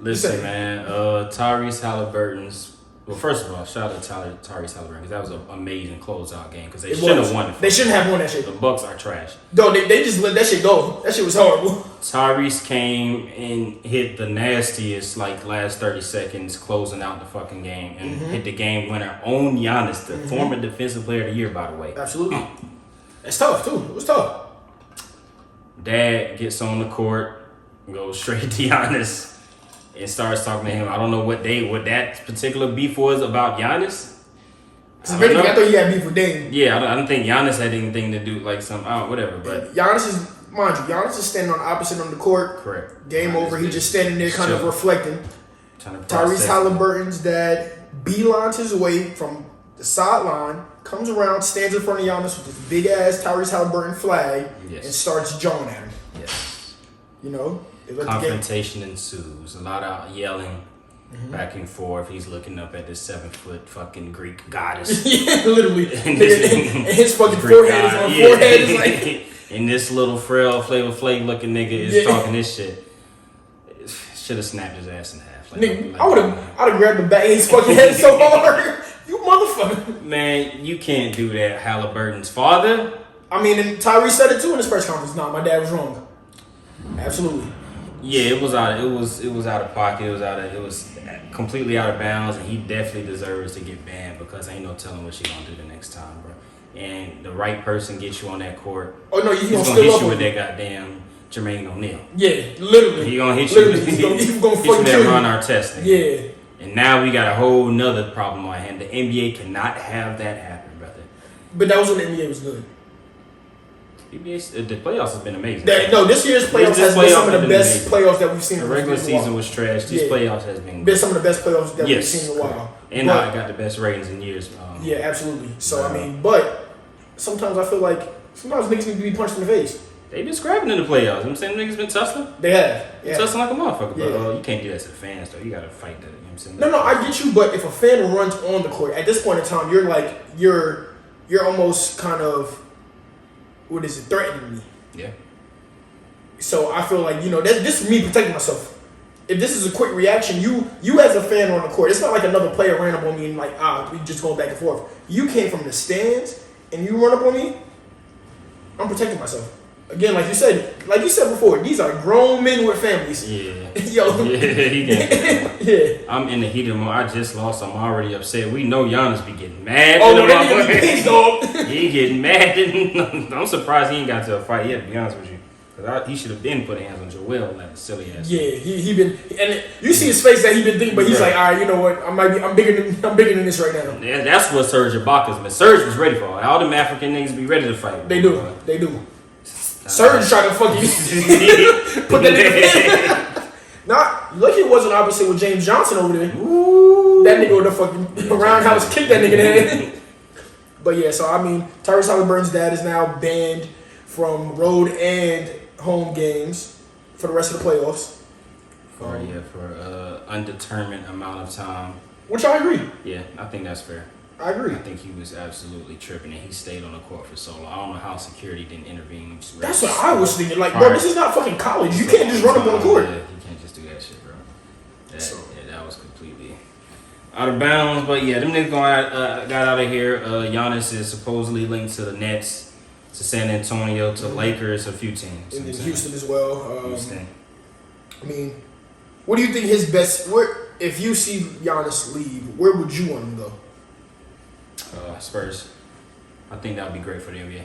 Speaker 1: Listen, man. Tyrese Halliburton's. Well, first of all, shout out to Tyrese Halliburton because that was an amazing closeout game because they shouldn't have won it.
Speaker 2: They shouldn't have won that shit.
Speaker 1: The Bucks are trash.
Speaker 2: No, they just let that shit go. That shit was horrible.
Speaker 1: Tyrese came and hit the nastiest last 30 seconds closing out the fucking game and hit the game winner on Giannis, the former defensive player of the year, by the way.
Speaker 2: Absolutely. It's tough too. It was tough.
Speaker 1: Dad gets on the court, goes straight to Giannis. And starts talking to him. I don't know what that particular beef was about Giannis.
Speaker 2: I thought he had beef with Dame.
Speaker 1: Yeah, I don't think Giannis had anything to do whatever. But
Speaker 2: Giannis is standing on the opposite end of the court.
Speaker 1: Correct.
Speaker 2: Game over. He just standing there, kind of reflecting. Tyrese Halliburton's dad beelines his way from the sideline, comes around, stands in front of Giannis with this big ass Tyrese Halliburton flag, and starts jawing at him.
Speaker 1: Yes.
Speaker 2: You know.
Speaker 1: Confrontation ensues. A lot of yelling back and forth. He's looking up at this 7-foot fucking Greek goddess.
Speaker 2: Yeah, literally.
Speaker 1: And
Speaker 2: his fucking forehead is on forehead. Is like...
Speaker 1: And this little frail Flavor Flav looking nigga is talking this shit. Should have snapped his ass in half.
Speaker 2: Nigga, I'd have grabbed the back of his fucking head so hard. You motherfucker.
Speaker 1: Man, you can't do that. Halliburton's father.
Speaker 2: I mean, and Tyrese said it too in his press conference. Nah, my dad was wrong. Absolutely.
Speaker 1: Yeah, it was out of pocket. It was completely out of bounds, and he definitely deserves to get banned because ain't no telling what she gonna do the next time, bro. And the right person gets you on that court.
Speaker 2: Oh no, he's gonna
Speaker 1: hit you with that goddamn Jermaine O'Neal.
Speaker 2: Yeah, literally.
Speaker 1: He gonna hit you.
Speaker 2: He's gonna
Speaker 1: fucking kill you. Run our testing.
Speaker 2: Yeah.
Speaker 1: And now we got a whole nother problem on hand. The NBA cannot have that happen, brother.
Speaker 2: But that was when the NBA was good.
Speaker 1: The playoffs has been amazing.
Speaker 2: This year's playoffs has been some of the best playoffs that we've seen.
Speaker 1: The regular season was trash. These playoffs has been
Speaker 2: some of the best playoffs that we've seen in a while.
Speaker 1: And I got the best ratings in years.
Speaker 2: Yeah, absolutely. So I mean, but sometimes I feel like niggas need to be punched in the face.
Speaker 1: They been scrapping in the playoffs. You know what I'm saying? Niggas been tussling.
Speaker 2: They have.
Speaker 1: Yeah. Tussling like a motherfucker. But you can't do that to the fans though. You gotta fight that. You know what I'm saying?
Speaker 2: No, I get you. But if a fan runs on the court at this point in time, you're almost kind of threatening me.
Speaker 1: Yeah.
Speaker 2: So I feel like, this is me protecting myself. If this is a quick reaction, you as a fan on the court, it's not like another player ran up on me and we just going back and forth. You came from the stands and you run up on me, I'm protecting myself. Again, like you said before, these are grown men with families.
Speaker 1: Yeah.
Speaker 2: Yo.
Speaker 1: Yeah, he can't.
Speaker 2: Yeah.
Speaker 1: I'm in the heat of the moment. I just lost. I'm already upset. We know Giannis be getting mad.
Speaker 2: Oh, no, that nigga be pissed, dog.
Speaker 1: He getting mad. I'm surprised he ain't got to a fight yet, to be honest with you. Because he should have been putting hands on Joel, that silly ass.
Speaker 2: Yeah, he been, and you see his face that he been thinking, but he's like, all right, you know what? I'm bigger than this right now.
Speaker 1: Yeah, that's what Serge Ibaka's. But Serge was ready for it. All them African niggas be ready to fight.
Speaker 2: They do. Serge tried to fuck you. Put that nigga in. Look, it wasn't opposite with James Johnson over there. Ooh. That nigga would have fucking roundhouse kicked that nigga in the head. But yeah, so I mean, Tyrese Halliburton's dad is now banned from road and home games for the rest of the playoffs.
Speaker 1: For undetermined amount of time.
Speaker 2: Which I agree.
Speaker 1: Yeah, I think that's fair.
Speaker 2: I agree.
Speaker 1: I think he was absolutely tripping, and he stayed on the court for so long. I don't know how security didn't intervene.
Speaker 2: That's what I was thinking. Like, bro, this is not fucking college. You can't just run up on the court.
Speaker 1: Yeah, you can't just do that shit, bro. That was completely out of bounds. But yeah, them niggas got out of here. Giannis is supposedly linked to the Nets, to San Antonio, to Lakers, a few teams.
Speaker 2: And then Houston as well.
Speaker 1: Houston.
Speaker 2: I mean, what do you think his best? If you see Giannis leave, where would you want him to go?
Speaker 1: Spurs. I think that would be great for the NBA.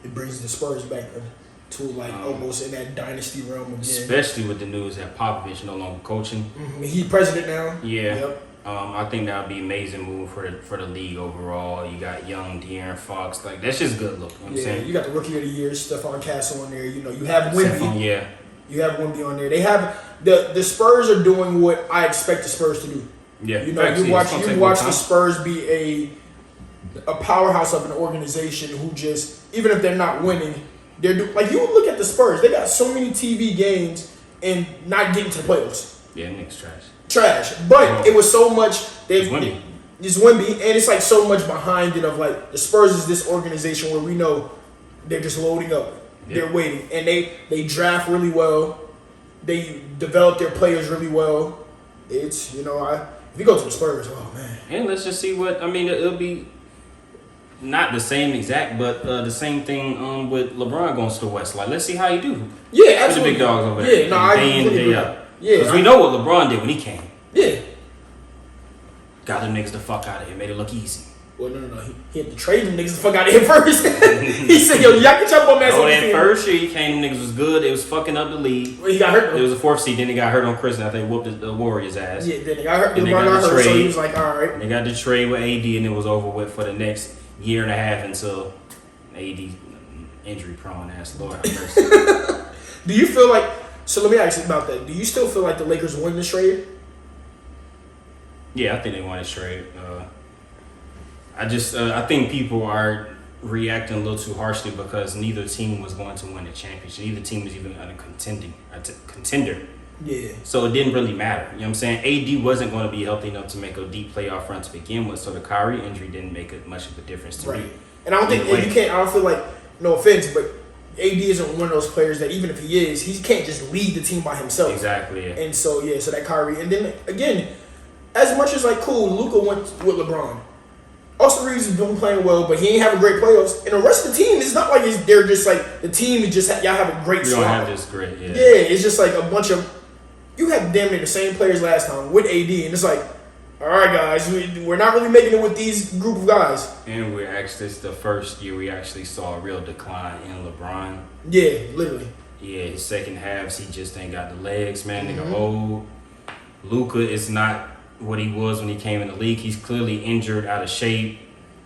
Speaker 2: It brings the Spurs back to almost in that dynasty realm again.
Speaker 1: Especially with the news that Popovich no longer coaching.
Speaker 2: Mm-hmm. He president now.
Speaker 1: Yeah.
Speaker 2: Yep.
Speaker 1: I think that would be an amazing move for the league overall. You got young De'Aaron Fox. That's just good look. You know what I'm saying?
Speaker 2: You got the rookie of the year, Stephon Castle on there. You have Wemby.
Speaker 1: Yeah.
Speaker 2: You have Wemby on there. They have the Spurs are doing what I expect the Spurs to do.
Speaker 1: Yeah,
Speaker 2: You know,
Speaker 1: facts,
Speaker 2: you
Speaker 1: yeah,
Speaker 2: watch
Speaker 1: it's gonna
Speaker 2: you
Speaker 1: take more
Speaker 2: watch the
Speaker 1: time.
Speaker 2: Spurs be a powerhouse of an organization who just, even if they're not winning, like you look at the Spurs, they got so many TV games and not getting to the playoffs.
Speaker 1: Yeah, niggas trash.
Speaker 2: Trash. But it was so much
Speaker 1: It's Wemby.
Speaker 2: It's Wemby, and it's like so much behind it of like the Spurs is this organization where we know they're just loading up.
Speaker 1: Yeah.
Speaker 2: They're waiting. And they draft really well. They develop their players really well. It's, if you go to the Spurs, oh man.
Speaker 1: And let's just see what, it'll be not the same exact, but the same thing with LeBron going to the West. Like, let's see how he do.
Speaker 2: Yeah,
Speaker 1: With the
Speaker 2: absolutely.
Speaker 1: big dogs over there.
Speaker 2: Yeah, no, I
Speaker 1: Day in,
Speaker 2: completely
Speaker 1: day
Speaker 2: agree.
Speaker 1: out.
Speaker 2: Yeah,
Speaker 1: Because we know what LeBron did when he came.
Speaker 2: Yeah.
Speaker 1: Got them niggas the fuck out of here. Made it look easy.
Speaker 2: Well, no. He had to trade them niggas the fuck out of here first. He said, yo, y'all can jump on that.
Speaker 1: Oh, that first year he came, them niggas was good. It was fucking up the league.
Speaker 2: Well, he got hurt.
Speaker 1: It was a 4th seed. Then he got hurt on Christmas after they whooped the Warriors' ass.
Speaker 2: Yeah, then they got hurt.
Speaker 1: And they
Speaker 2: LeBron
Speaker 1: got
Speaker 2: got
Speaker 1: the
Speaker 2: hurt, so he
Speaker 1: trade.
Speaker 2: was like, all right.
Speaker 1: And they got the trade with AD, and it was over with for the next year and a half until AD injury prone ass. Lord have mercy.
Speaker 2: Do you feel like, so let me ask you about that. Do you still feel like the Lakers win this trade?
Speaker 1: Yeah, I think they won this trade. I think people are reacting a little too harshly because neither team was going to win the championship. Neither team was even a contender.
Speaker 2: Yeah.
Speaker 1: So it didn't really matter. You know what I'm saying? AD wasn't going to be healthy enough to make a deep playoff run to begin with, so the Kyrie injury didn't make much of a difference to me.
Speaker 2: And I don't think, and you can't, I don't feel like, no offense, but AD isn't one of those players that even if he is, he can't just lead the team by himself.
Speaker 1: Exactly, yeah.
Speaker 2: And so, so that Kyrie. And then, again, as much as, like, cool, Luka went with LeBron. Austin Reeves has been playing well, but he ain't have a great playoffs. And the rest of the team, it's not like they're just like, the team is just, y'all have a great
Speaker 1: We
Speaker 2: squad.
Speaker 1: don't have this great, yeah.
Speaker 2: Yeah, it's just like a bunch of, you had damn near the same players last time with AD, and it's like, all right, guys, we're not really making it with these group of guys.
Speaker 1: And this is the first year we actually saw a real decline in LeBron.
Speaker 2: Yeah, literally.
Speaker 1: Yeah, his second halves, he just ain't got the legs, man. Nigga old. Luka is not what he was when he came in the league. He's clearly injured, out of shape.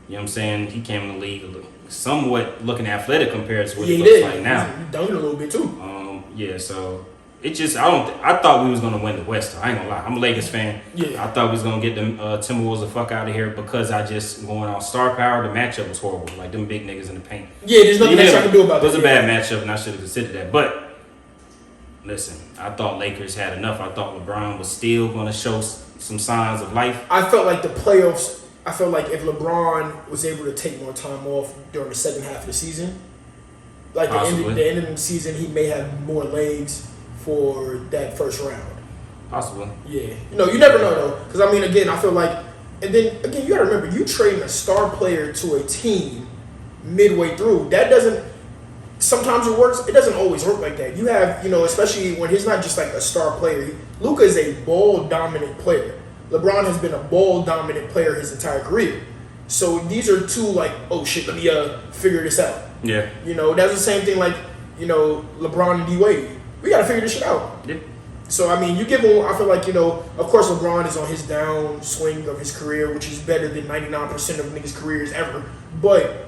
Speaker 1: You know what I'm saying? He came in the league somewhat looking athletic compared to what he looks like now.
Speaker 2: He dunked a little bit too.
Speaker 1: So it just, I thought we was gonna win the West. I ain't gonna lie. I'm a Lakers fan.
Speaker 2: Yeah.
Speaker 1: I thought we was gonna get them Timberwolves the fuck out of here because I just going on star power. The matchup was horrible. Like them big niggas in the paint.
Speaker 2: Yeah, there's nothing else I can do about
Speaker 1: it. It was
Speaker 2: that.
Speaker 1: a bad matchup, and I should have considered that. But listen, I thought Lakers had enough. I thought LeBron was still gonna show some signs of life.
Speaker 2: I felt like the playoffs. I felt like if LeBron was able to take more time off during the second half of the season, like the end of the season, he may have more legs for that first round.
Speaker 1: Possibly.
Speaker 2: Yeah. You never know though. Because again, I feel like, and then again, you got to remember, you trading a star player to a team midway through. That doesn't. Sometimes it works. It doesn't always work like that. You have, especially when he's not just like a star player. Luka is a ball dominant player. LeBron has been a ball dominant player his entire career. So these are two like, oh shit, let me figure this out.
Speaker 1: Yeah.
Speaker 2: That's the same thing like, LeBron and D Wade. We gotta figure this shit out.
Speaker 1: Yeah.
Speaker 2: So you give him. I feel like of course LeBron is on his down swing of his career, which is better than 99% of niggas' careers ever. But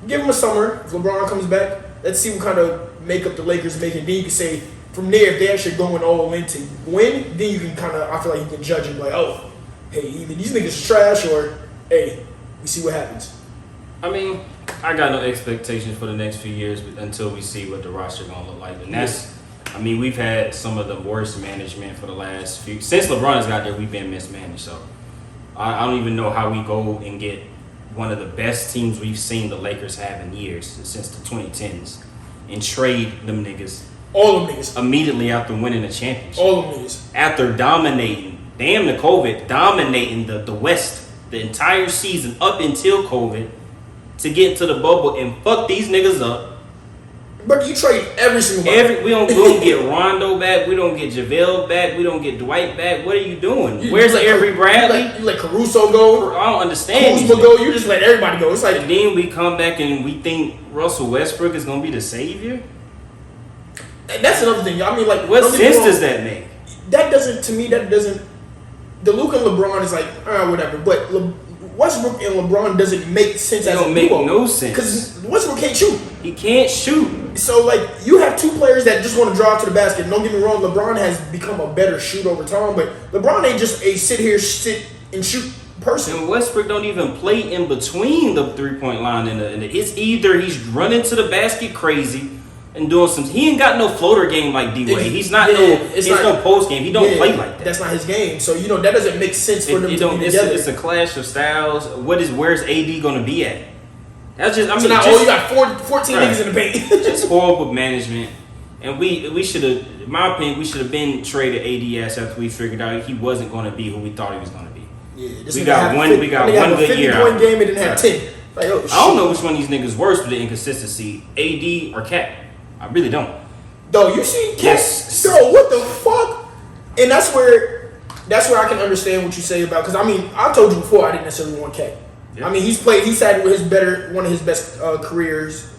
Speaker 2: give him a summer. If LeBron comes back, let's see what kind of makeup the Lakers make, and then you can say from there if they're actually going all in to win, then you can I feel like you can judge it like, oh, hey, either these niggas are trash or hey, we see what happens.
Speaker 1: I got no expectations for the next few years until we see what the roster gonna look like, and that's. We've had some of the worst management for the last few. Since LeBron has got there, we've been mismanaged. So I don't even know how we go and get one of the best teams we've seen the Lakers have in years since the 2010s and trade them niggas.
Speaker 2: All them niggas.
Speaker 1: Immediately after winning the championship.
Speaker 2: All them niggas.
Speaker 1: After dominating, damn the COVID, dominating the West the entire season up until COVID to get to the bubble and fuck these niggas up.
Speaker 2: But you trade every single one.
Speaker 1: We don't get Rondo back. We don't get JaVale back. We don't get Dwight back. What are you doing? Where's Avery Bradley?
Speaker 2: You let Caruso go.
Speaker 1: I don't understand.
Speaker 2: Kuzma go. You just let everybody go. It's like,
Speaker 1: and then we come back and we think Russell Westbrook is gonna be the savior.
Speaker 2: And that's another thing.
Speaker 1: What sense does that make?
Speaker 2: That doesn't. To me, that doesn't. The Luka and LeBron is like, whatever. But Westbrook and LeBron doesn't make sense.
Speaker 1: It
Speaker 2: as
Speaker 1: don't
Speaker 2: a
Speaker 1: make
Speaker 2: duo.
Speaker 1: no sense.
Speaker 2: Because Westbrook can't shoot.
Speaker 1: He can't shoot.
Speaker 2: So like you have two players that just want to drive to the basket. Don't get me wrong, LeBron has become a better shooter over time, but LeBron ain't just a sit and shoot person.
Speaker 1: And Westbrook don't even play in between the 3-point line and the it's either he's running to the basket crazy and doing some. He ain't got no floater game like D-Wade. He's not it's no post game. He don't play like that.
Speaker 2: That's not his game. So that doesn't make sense for them to be together.
Speaker 1: It's a clash of styles. Where's AD gonna be at? That's just
Speaker 2: so now you got 14 niggas in the paint.
Speaker 1: Just horrible management. And we should have, in my opinion, we should have been traded AD after we figured out he wasn't going to be who we thought he was going to be.
Speaker 2: Yeah,
Speaker 1: we got one good year.
Speaker 2: 50-point game and didn't have 10. Like, oh,
Speaker 1: I don't know which one of these niggas worse for the inconsistency, AD or Cat. I really don't.
Speaker 2: Though you see Cat,
Speaker 1: Yes.
Speaker 2: bro, what the fuck? And that's where I can understand what you say about, because I mean I told you before I didn't necessarily want Cat.
Speaker 1: Yeah.
Speaker 2: I mean he's had with one of his best careers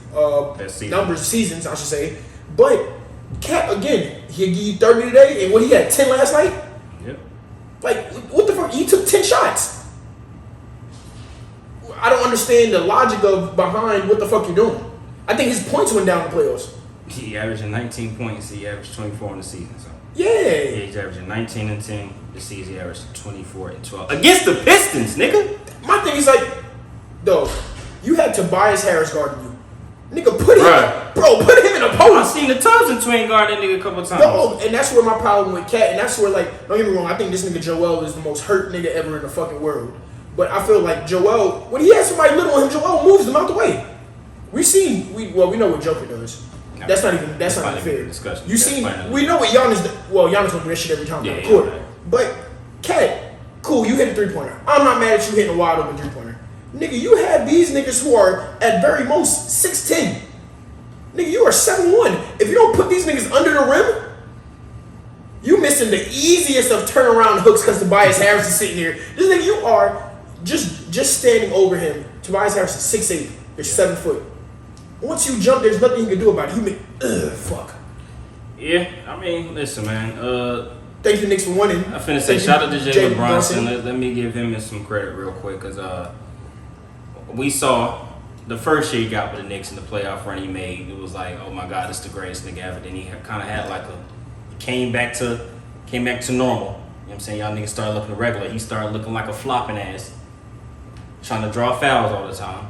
Speaker 2: seasons I should say. But Cat again, he'll give you 30 today, and what he had 10 last night.
Speaker 1: Yep.
Speaker 2: Like what the fuck? He took 10 shots. I don't understand the logic behind what the fuck you're doing. I think his points went down in the playoffs.
Speaker 1: He averaging 19 points. He averaged 24 in the season. So
Speaker 2: yeah,
Speaker 1: he's averaging 19 and 10 this season. He averaged 24 and 12 against the Pistons, nigga.
Speaker 2: My thing is like, though, you had Tobias Harris guarding you. Nigga, put him in a
Speaker 1: I've
Speaker 2: post.
Speaker 1: seen the Thompson twin guard that nigga a couple times.
Speaker 2: No, and that's where my problem with Cat, and that's where, like, don't get me wrong, I think this nigga Joel is the most hurt nigga ever in the fucking world. But I feel like Joel, when he has somebody little on him, Joel moves them out the way. We know what Joker does.
Speaker 1: No,
Speaker 2: That's not even fair.
Speaker 1: Discussion.
Speaker 2: We know what Giannis Giannis gonna do that shit every time on the court.
Speaker 1: Yeah.
Speaker 2: But Cat, cool, you hit a 3-pointer. I'm not mad at you hitting a wide open 3-pointer. Nigga, you have these niggas who are at very most 6'10". Nigga, you are 7'1". If you don't put these niggas under the rim, you missing the easiest of turnaround hooks because Tobias Harris is sitting here. This nigga, you are just standing over him. Tobias Harris is 6'8". You're 7 foot. Once you jump, there's nothing you can do about it. You make fuck.
Speaker 1: Yeah, I mean, listen, man.
Speaker 2: Thank you, Knicks, for winning.
Speaker 1: I finna say shout out to Jalen Brunson. Let me give him some credit real quick, because we saw the first year he got with the Knicks in the playoff run he made. It was like, oh my God, it's the greatest nigga ever. Then he kind of had like came back to normal. You know what I'm saying? Y'all niggas started looking regular. He started looking like a flopping ass, trying to draw fouls all the time.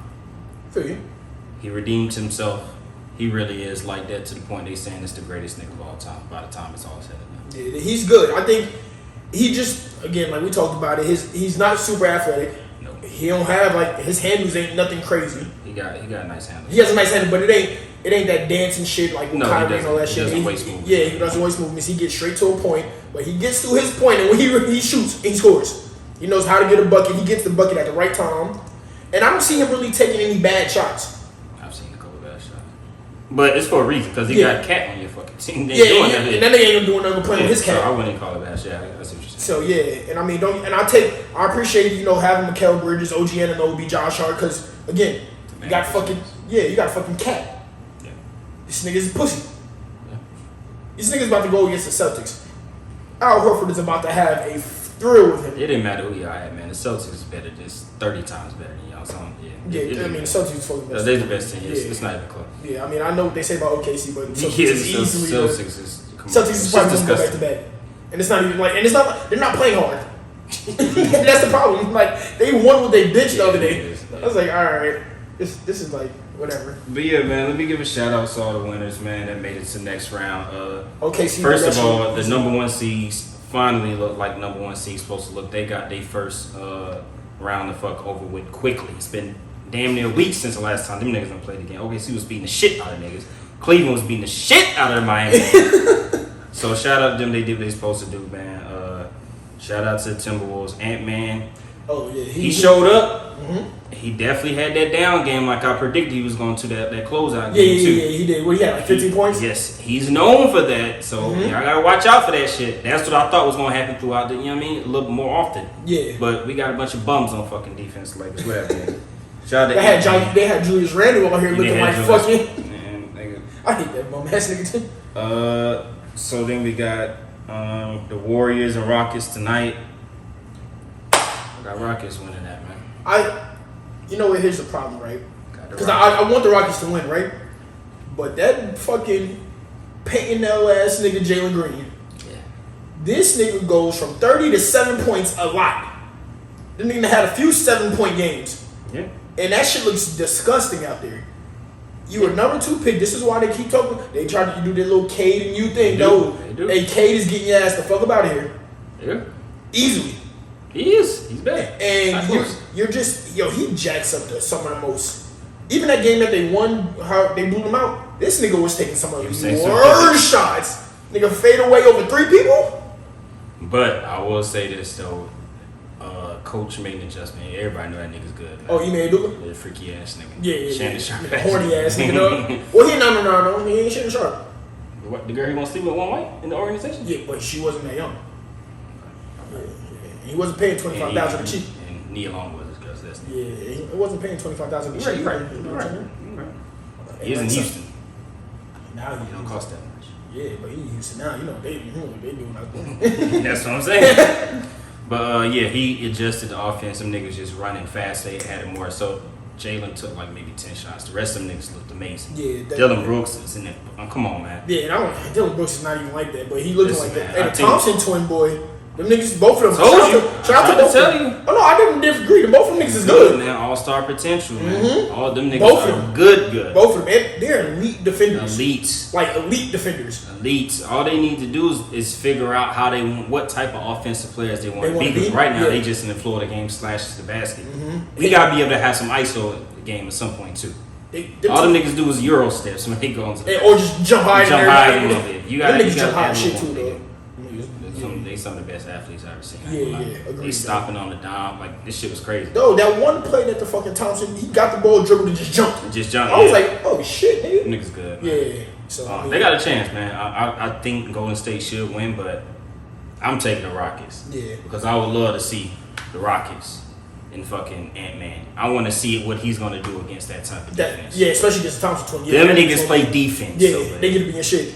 Speaker 2: Feel you.
Speaker 1: He redeemed himself. He really is like that, to the point they saying it's the greatest nigga of all time. By the time it's all said and done.
Speaker 2: Yeah, he's good. I think he just, again, like we talked about it, he's not super athletic.
Speaker 1: Nope.
Speaker 2: He don't have, like, his handles ain't nothing crazy.
Speaker 1: He got a nice handle.
Speaker 2: He has a nice handle, but it ain't that dancing shit like with Kyrie and all that shit.
Speaker 1: He doesn't waste movements.
Speaker 2: Yeah, he doesn't waste movements. He gets straight to a point, but he gets to his point, and when he shoots, he scores. He knows how to get a bucket. He gets the bucket at the right time, and I don't see him really taking any bad shots.
Speaker 1: I've seen a couple bad shots, but it's for a reason, because he got Cat on your fucking team. They
Speaker 2: Yeah, and that nigga ain't doing nothing playing with his Cat.
Speaker 1: So I wouldn't call it bad shot. That's what you're saying.
Speaker 2: So yeah, and I mean, I appreciate having Mikal Bridges, OG Anunoby, Josh Hart, because again, you got fucking Cat.
Speaker 1: Yeah.
Speaker 2: This nigga's a pussy.
Speaker 1: Yeah.
Speaker 2: This nigga's about to go against the Celtics. Al Horford is about to have a thrill with him.
Speaker 1: It didn't matter who y'all had, man. The Celtics is better, just 30 times better than y'all. So
Speaker 2: Yeah, I mean, the Celtics is fucking best.
Speaker 1: They're the best team.
Speaker 2: Yeah.
Speaker 1: It's not even close.
Speaker 2: Yeah, I mean, I know what they say about OKC, but Celtics
Speaker 1: Yeah,
Speaker 2: is easily
Speaker 1: Celtics
Speaker 2: is probably going to go back to back. And it's not even like, and it's not like, they're not playing hard. That's the problem. Like, they won what they benched the other day. I was like, all right, this is like, whatever.
Speaker 1: But yeah, man, let me give a shout out to all the winners, man, that made it to the next round.
Speaker 2: OKC.
Speaker 1: First of all, the number one seeds finally look like number one seeds supposed to look. They got their first round the fuck over with quickly. It's been damn near a week since the last time them niggas done played again. OKC was beating the shit out of niggas. Cleveland was beating the shit out of Miami. So shout out to them. They did what they supposed to do, man. Shout out to the Timberwolves. Ant-Man.
Speaker 2: Oh yeah,
Speaker 1: he showed up.
Speaker 2: Mm-hmm.
Speaker 1: He definitely had that down game, like I predicted he was going to that closeout game too.
Speaker 2: Yeah, he did. What, he had like 15 points?
Speaker 1: Yes, he's known for that. So y'all gotta watch out for that shit. That's what I thought was gonna happen throughout the, you know what I mean, a little more often.
Speaker 2: Yeah.
Speaker 1: But we got a bunch of bums on fucking defense, like it's whatever. Man. Shout out to
Speaker 2: they had Julius Randle out here looking like fucking.
Speaker 1: Man,
Speaker 2: I hate that bum ass nigga too.
Speaker 1: So then we got the Warriors and Rockets tonight. I got Rockets winning that, man.
Speaker 2: You know what? Here's the problem, right? Because I want the Rockets to win, right? But that fucking painting ass nigga Jalen Green.
Speaker 1: Yeah.
Speaker 2: This nigga goes from 30 to 7 points a lot. This nigga had a few 7-point games.
Speaker 1: Yeah.
Speaker 2: And that shit looks disgusting out there. You were number 2 pick. This is why they keep talking. They try to do their little Cade and you thing. No, hey, Cade is getting your ass the fuck up out of here.
Speaker 1: Yeah.
Speaker 2: Easily.
Speaker 1: He is. He's bad.
Speaker 2: And you're just, he jacks up some of the most. Even that game that they won, how they blew them out, this nigga was taking some of the worst shots. Nigga fade away over 3 people.
Speaker 1: But I will say this though. Coach made an adjustment. Everybody know that nigga's good. Man.
Speaker 2: Oh, you made Duka?
Speaker 1: Yeah, freaky ass nigga.
Speaker 2: Yeah.
Speaker 1: Shannon Sharp.
Speaker 2: Horny ass nigga. Well, he no. He ain't Shannon Sharp.
Speaker 1: What, the girl he wants to sleep with one white in the organization?
Speaker 2: Yeah, but she wasn't that young. Yeah. He wasn't paying $25,000 a cheap.
Speaker 1: And Nia Long was his girl's last name.
Speaker 2: Yeah, he wasn't paying $25,000 a cheap.
Speaker 1: You're right. He is in Houston.
Speaker 2: Now
Speaker 1: He don't cost that much.
Speaker 2: Yeah, but he in Houston now. They doing out there.
Speaker 1: That's what I'm saying. But he adjusted the offense. Some niggas just running fast. They had it more. So Jalen took like maybe 10 shots. The rest of them niggas looked amazing.
Speaker 2: Yeah,
Speaker 1: Dylan Brooks is in there. Come on, man.
Speaker 2: Yeah, and Dylan Brooks is not even like that, but he looking like that.
Speaker 1: Man,
Speaker 2: And the Thompson twin boy, them niggas, both of them.
Speaker 1: Told you.
Speaker 2: Shout out to both of them. Oh no, I didn't disagree. Both of them niggas is good.
Speaker 1: Man, all-star potential, man.
Speaker 2: Mm-hmm.
Speaker 1: All them niggas
Speaker 2: Both of
Speaker 1: are
Speaker 2: them.
Speaker 1: good.
Speaker 2: Both of them. And they're elite defenders.
Speaker 1: Elite.
Speaker 2: Like elite defenders.
Speaker 1: All they need to do is figure out what type of offensive players they want to be. Because right now they just in the Florida game slashes the basket.
Speaker 2: Mm-hmm.
Speaker 1: We gotta be able to have some ISO in the game at some point too. All them niggas do is Euro steps when they go into the
Speaker 2: or just jump high.
Speaker 1: a little bit. You gotta
Speaker 2: jump high
Speaker 1: add
Speaker 2: shit
Speaker 1: a
Speaker 2: too,
Speaker 1: little
Speaker 2: though.
Speaker 1: They some of the best athletes I've ever seen.
Speaker 2: Yeah, agreed.
Speaker 1: They stopping on the dime. Like, this shit was crazy.
Speaker 2: No, that one play that the fucking Thompson, he got the ball dribbled and just jumped.
Speaker 1: I
Speaker 2: was like, oh shit, nigga.
Speaker 1: Niggas good, man.
Speaker 2: Yeah. So
Speaker 1: They got a chance, man. I think Golden State should win, but I'm taking the Rockets.
Speaker 2: Yeah.
Speaker 1: Because I would love to see the Rockets in fucking Ant-Man. I want to see what he's going to do against that type of defense.
Speaker 2: Yeah, especially against the Thompson twin.
Speaker 1: Them niggas play defense.
Speaker 2: Yeah, they get to be in shit.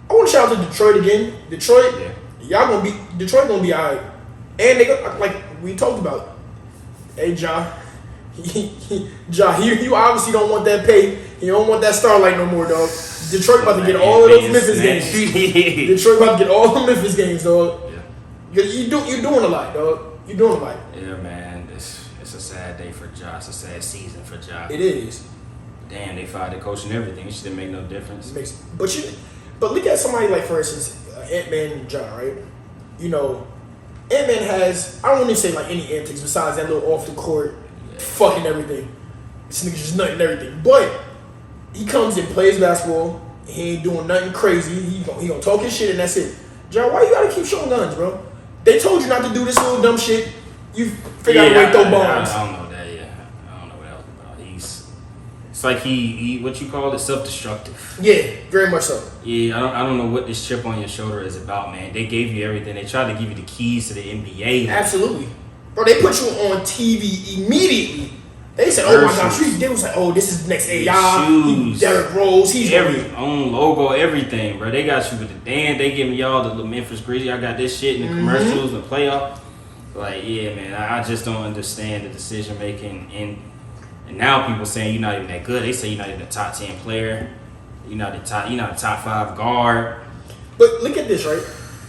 Speaker 2: I want to shout out to Detroit again. Detroit, Detroit gonna be alright. And they like we talked about. Hey, Ja, you obviously don't want that pay. You don't want that starlight no more, dog. Detroit about to get all of those Memphis games. Detroit about to get all the Memphis games, dog. Yeah. You're doing a lot, dog. You're doing a lot.
Speaker 1: Yeah, man. It's a sad day for Ja. It's a sad season for Ja.
Speaker 2: It is.
Speaker 1: Damn, they fired the coach and everything. It shouldn't make no difference.
Speaker 2: But look at somebody like, for instance, Ant-Man and Ja, right? Ant-Man has, I don't want to say like any antics besides that little off the court fucking everything. This nigga's just nutting everything. But he comes and plays basketball. He ain't doing nothing crazy. He gonna talk his shit and that's it. Ja, why you gotta keep showing guns, bro? They told you not to do this little dumb shit. You figure out a way to throw bombs.
Speaker 1: I don't know that, yeah. I don't know what else about. It's like he what you call it, self-destructive.
Speaker 2: Yeah, very much so.
Speaker 1: Yeah, I don't know what this chip on your shoulder is about, man. They gave you everything. They tried to give you the keys to the NBA.
Speaker 2: Absolutely. Bro, they put you on TV immediately. They said, oh my gosh, they was like, oh, this is the next AI. Derrick Rose, he's
Speaker 1: every own logo, everything, bro. They got you with the dance. They giving y'all the little Memphis Grizzlies. I got this shit in the commercials and playoff. Like, yeah, man, I just don't understand the decision making. And now people saying you're not even that good. They say you're not even a top 10 player. You're not a top 5 guard.
Speaker 2: But look at this, right?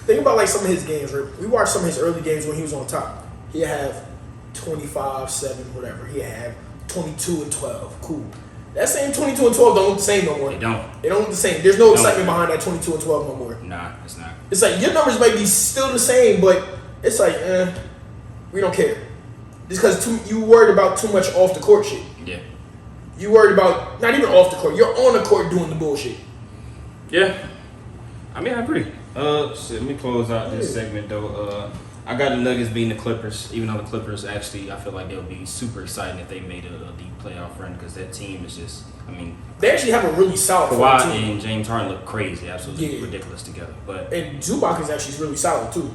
Speaker 2: Think about like some of his games, right? We watched some of his early games when he was on top. He'd have 25-7, whatever. He'd have 22-12. Cool. That same 22 and 12 don't look the same no more.
Speaker 1: They don't.
Speaker 2: They don't look the same. There's no excitement behind that 22 and 12 no more.
Speaker 1: Nah, it's not.
Speaker 2: It's like your numbers might be still the same, but it's like, we don't care. It's because you worried about too much off the court shit.
Speaker 1: Yeah.
Speaker 2: You worried about not even off the court. You're on the court doing the bullshit.
Speaker 1: Yeah. I mean, I agree. Let me close out this segment though. I got the Nuggets beating the Clippers, even though the Clippers actually, I feel like they'll be super exciting if they made a deep playoff run because that team is just, I mean,
Speaker 2: they actually have a really solid
Speaker 1: Kawhi
Speaker 2: team.
Speaker 1: and James Harden look crazy, absolutely ridiculous together.
Speaker 2: And Zubac is actually really solid too.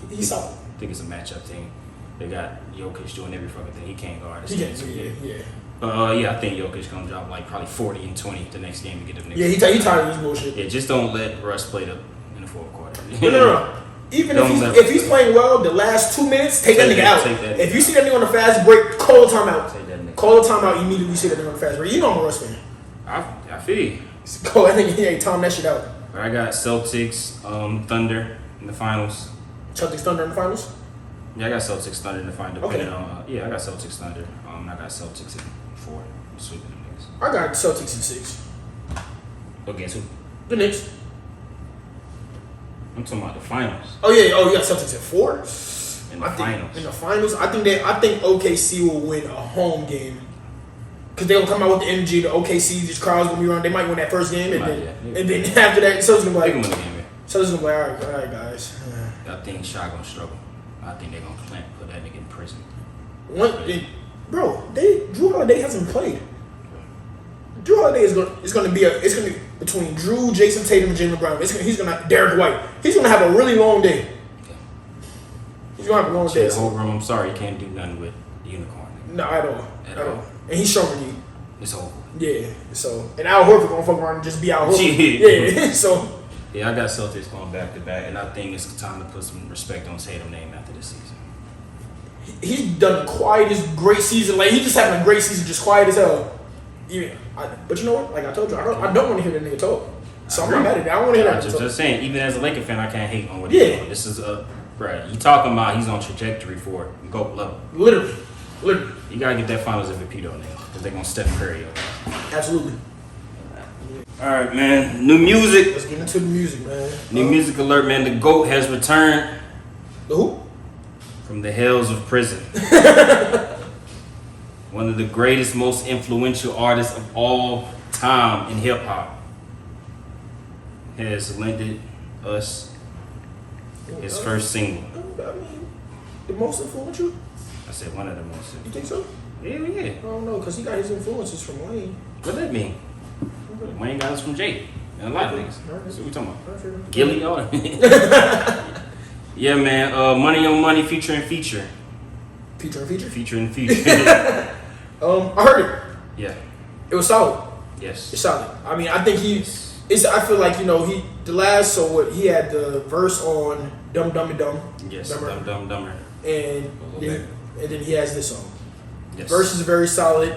Speaker 2: He's solid.
Speaker 1: I think it's a matchup team. They got Jokic doing every fucking thing. He can't guard.
Speaker 2: Yeah.
Speaker 1: I think Jokic gonna drop like probably 40 and 20 the next game to get them.
Speaker 2: Yeah, he tired of this bullshit.
Speaker 1: Yeah, just don't let Russ play in the fourth quarter.
Speaker 2: No. Even if he's playing well, the last 2 minutes, take that nigga out. If you see that nigga on the fast break, call a timeout. Call a timeout immediately. See that nigga on the fast break. You know I'm a Russ fan.
Speaker 1: I feel you.
Speaker 2: Call that nigga. Hey, time that shit out.
Speaker 1: I got Celtics, Thunder in the finals.
Speaker 2: Celtics Thunder in the finals.
Speaker 1: Yeah, I got Celtics Thunder in the finals.
Speaker 2: Okay.
Speaker 1: I got Celtics Thunder. I got Celtics in 4. I'm sweeping them niggas.
Speaker 2: I got Celtics in 6.
Speaker 1: Against who?
Speaker 2: The Knicks.
Speaker 1: I'm talking about the finals.
Speaker 2: Oh yeah. Oh, you got Celtics in 4.
Speaker 1: In the finals.
Speaker 2: In the finals, I think OKC will win a home game. Cause they'll come out with the energy. The OKC, these crowds gonna be around. They might win that first game, and then after that, so it's gonna be like,
Speaker 1: they can win the game, man.
Speaker 2: So it's gonna be like, all right, guys.
Speaker 1: I think Shawn gonna struggle. I think they're gonna put that nigga in prison.
Speaker 2: Drew Holiday hasn't played. Drew Holiday is gonna be between Drew, Jason Tatum, and Jaylen Brown. He's gonna Derek White. He's gonna have a really long day. He's gonna have a long day.
Speaker 1: I'm sorry, you can't do nothing with the unicorn.
Speaker 2: No, at all. And he's stronger than you.
Speaker 1: It's over.
Speaker 2: Yeah. So and Al Horford gonna fuck around and just be Al Horford. Yeah. So.
Speaker 1: Yeah, I got Celtics going back to back, and I think it's time to put some respect on Tatum's name after this season.
Speaker 2: He's done the quietest great season. Like, he's just having a great season, just quiet as hell. Yeah, but you know what? Like I told you, I don't want to hear that nigga talk. So I'm not mad at it. I don't want to hear that nigga talk.
Speaker 1: Just saying, even as a Laker fan, I can't hate on what he's doing. This is bruh, you talking about he's on trajectory for GOAT level.
Speaker 2: Literally.
Speaker 1: You gotta get that Finals MVP though, nigga, because they're gonna Steph Curry over.
Speaker 2: Absolutely.
Speaker 1: All right, man. New music.
Speaker 2: Let's get into the music, man.
Speaker 1: New music alert, man. The GOAT has returned.
Speaker 2: The who?
Speaker 1: From the hells of prison. One of the greatest, most influential artists of all time in hip hop has lended us his first single.
Speaker 2: I mean, the most influential?
Speaker 1: I said one of the most influential.
Speaker 2: You think so?
Speaker 1: Yeah.
Speaker 2: I don't know, because he got his influences from Wayne.
Speaker 1: What that mean? Wayne got us from Jake. And a lot of niggas. That's what we talking about. Gilly, all Yeah, man. Money on Money featuring Feature. Featuring Feature.
Speaker 2: I heard it.
Speaker 1: Yeah.
Speaker 2: It was solid.
Speaker 1: Yes.
Speaker 2: It's solid. I mean, I think I feel like, he had the verse on Dumb Dumb and Dumb.
Speaker 1: Yes, Dumber.
Speaker 2: And then he has this song.
Speaker 1: Yes.
Speaker 2: Verse is very solid.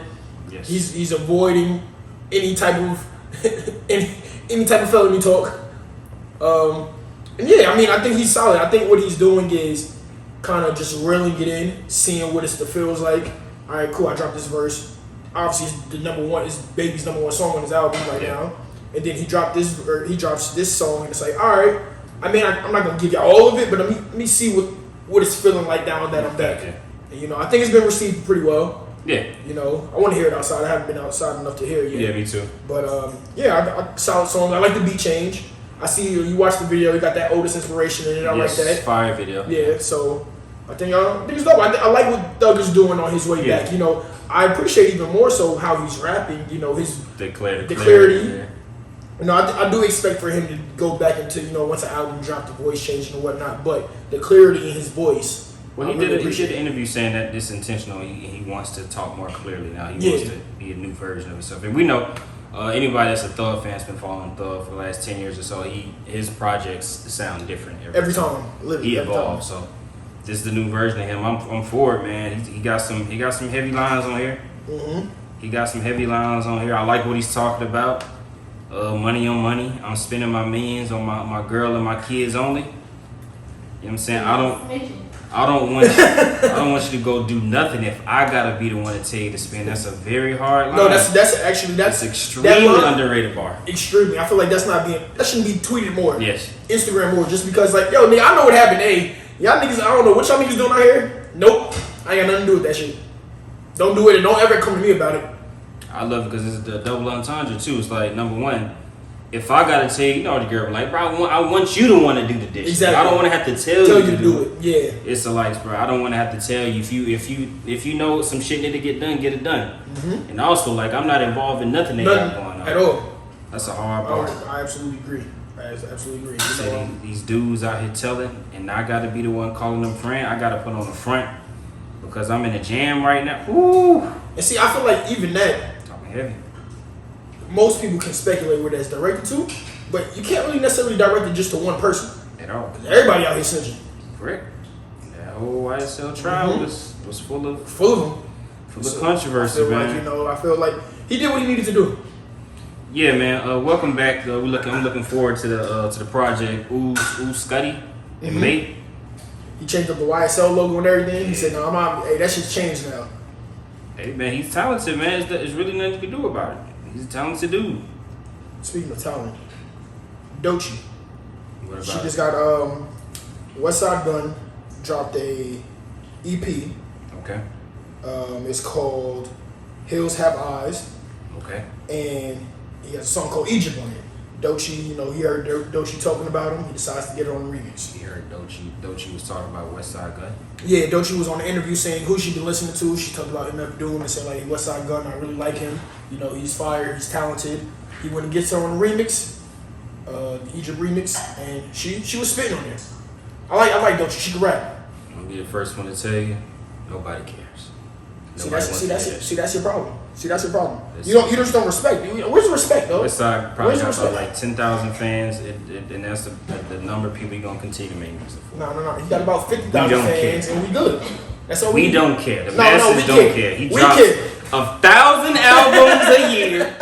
Speaker 1: Yes.
Speaker 2: He's avoiding any type of any type of felony talk. And yeah, I mean, I think he's solid. I think what he's doing is kind of just reeling it in, seeing what it feels like. All right, cool. I dropped this verse. Obviously, it's Baby's number one song on his album right now. And then he drops this song, and it's like, all right. I mean, I'm not gonna give you all of it, but let me see what it's feeling like now that I'm back.
Speaker 1: Yeah.
Speaker 2: And, I think it's been received pretty well.
Speaker 1: Yeah.
Speaker 2: I want to hear it outside. I haven't been outside enough to hear it yet.
Speaker 1: Yeah, me too.
Speaker 2: But solid song. I like the beat change. I see you watch the video. You got that Otis inspiration in it. I like that.
Speaker 1: Fire video.
Speaker 2: Yeah. So I think it's dope. I like what Thug is doing on his way back. I appreciate even more so how he's rapping. His the clarity. Yeah. I do expect for him to go back into once an album dropped, the voice changing and whatnot. But the clarity in his voice.
Speaker 1: Well, he did an interview saying that this intentional. He wants to talk more clearly now. He wants to be a new version of himself. And we know anybody that's a Thug fan has been following Thug for the last 10 years or so. His projects sound different every time. Literally, he evolved. So this is the new version of him. I'm for it, man. He got some heavy lines on here. Mm-hmm. He got some heavy lines on here. I like what he's talking about. Money on money. I'm spending my millions on my girl and my kids only. You know what I'm saying? I don't want you to go do nothing if I gotta be the one to tell you to spend. That's a very hard line.
Speaker 2: No, that's
Speaker 1: extremely underrated bar.
Speaker 2: Extremely. I feel like that shouldn't be tweeted more.
Speaker 1: Yes.
Speaker 2: Instagram more, just because nigga, I know what happened. Hey, y'all niggas, I don't know what y'all niggas doing out here. Nope. I ain't got nothing to do with that shit. Don't do it and don't ever come to me about it.
Speaker 1: I love it because it's the double entendre too. It's like, number one, if I gotta tell you, the girl like, bro, I want you to want to do the dishes.
Speaker 2: Exactly.
Speaker 1: I don't want to have to tell you to do it.
Speaker 2: Yeah.
Speaker 1: It's a like, bro. I don't want to have to tell you if you know some shit need to get done, get it done. Mm-hmm. And also, like, I'm not involved in nothing they got going on
Speaker 2: at all.
Speaker 1: That's a hard part.
Speaker 2: I absolutely agree.
Speaker 1: These dudes out here telling, and I gotta be the one calling them friend. I gotta put on the front because I'm in a jam right now. Ooh.
Speaker 2: And see, I feel like even that.
Speaker 1: Talking heavy.
Speaker 2: Most people can speculate where that's directed to, but you can't really necessarily direct it just to one person.
Speaker 1: At all.
Speaker 2: Everybody out here snitching.
Speaker 1: Correct. That whole YSL trial was full of
Speaker 2: Full of them.
Speaker 1: controversy,
Speaker 2: I feel
Speaker 1: man.
Speaker 2: like, I feel like he did what he needed to do.
Speaker 1: Yeah, man. Welcome back. I'm looking forward to the project. Ooh, Scotty and Mate.
Speaker 2: He changed up the YSL logo and everything. He said, "No, I'm out. Hey, that shit's changed now."
Speaker 1: Hey, man, he's talented, man. There's really nothing you can do about it. He's a talented dude.
Speaker 2: Speaking of talent, Doechii.
Speaker 1: What about
Speaker 2: She
Speaker 1: it?
Speaker 2: just got Westside Gunn dropped a EP.
Speaker 1: Okay.
Speaker 2: It's called Hills Have Eyes,
Speaker 1: Okay.
Speaker 2: and he has a song called Egypt on it. Doechii, he heard Doechii talking about him. He decides to get it on the remix.
Speaker 1: You heard Doechii was talking about Westside Gunn.
Speaker 2: Yeah, Doechii was on the interview saying who she been listening to. She talked about MF Doom and said like Westside Gunn, I really like him. He's fire, he's talented. He went and gets her on the remix, the Egypt remix, and she was spitting on there. I like Doechii. She can rap.
Speaker 1: I'm gonna be the first one to tell you, nobody cares.
Speaker 2: That's your problem. That's your problem.
Speaker 1: It's-
Speaker 2: You just don't respect. Where's the respect, though?
Speaker 1: Westside probably
Speaker 2: Where's the
Speaker 1: got about
Speaker 2: respect?
Speaker 1: like 10,000 fans, and that's the number of people he gonna continue to make music for.
Speaker 2: No. He got about 50,000
Speaker 1: We don't
Speaker 2: fans,
Speaker 1: care.
Speaker 2: and we good. That's all
Speaker 1: We
Speaker 2: need.
Speaker 1: don't care. The
Speaker 2: No,
Speaker 1: masses
Speaker 2: we
Speaker 1: don't
Speaker 2: care.
Speaker 1: care. He
Speaker 2: We
Speaker 1: drops
Speaker 2: care.
Speaker 1: 1,000 albums a year.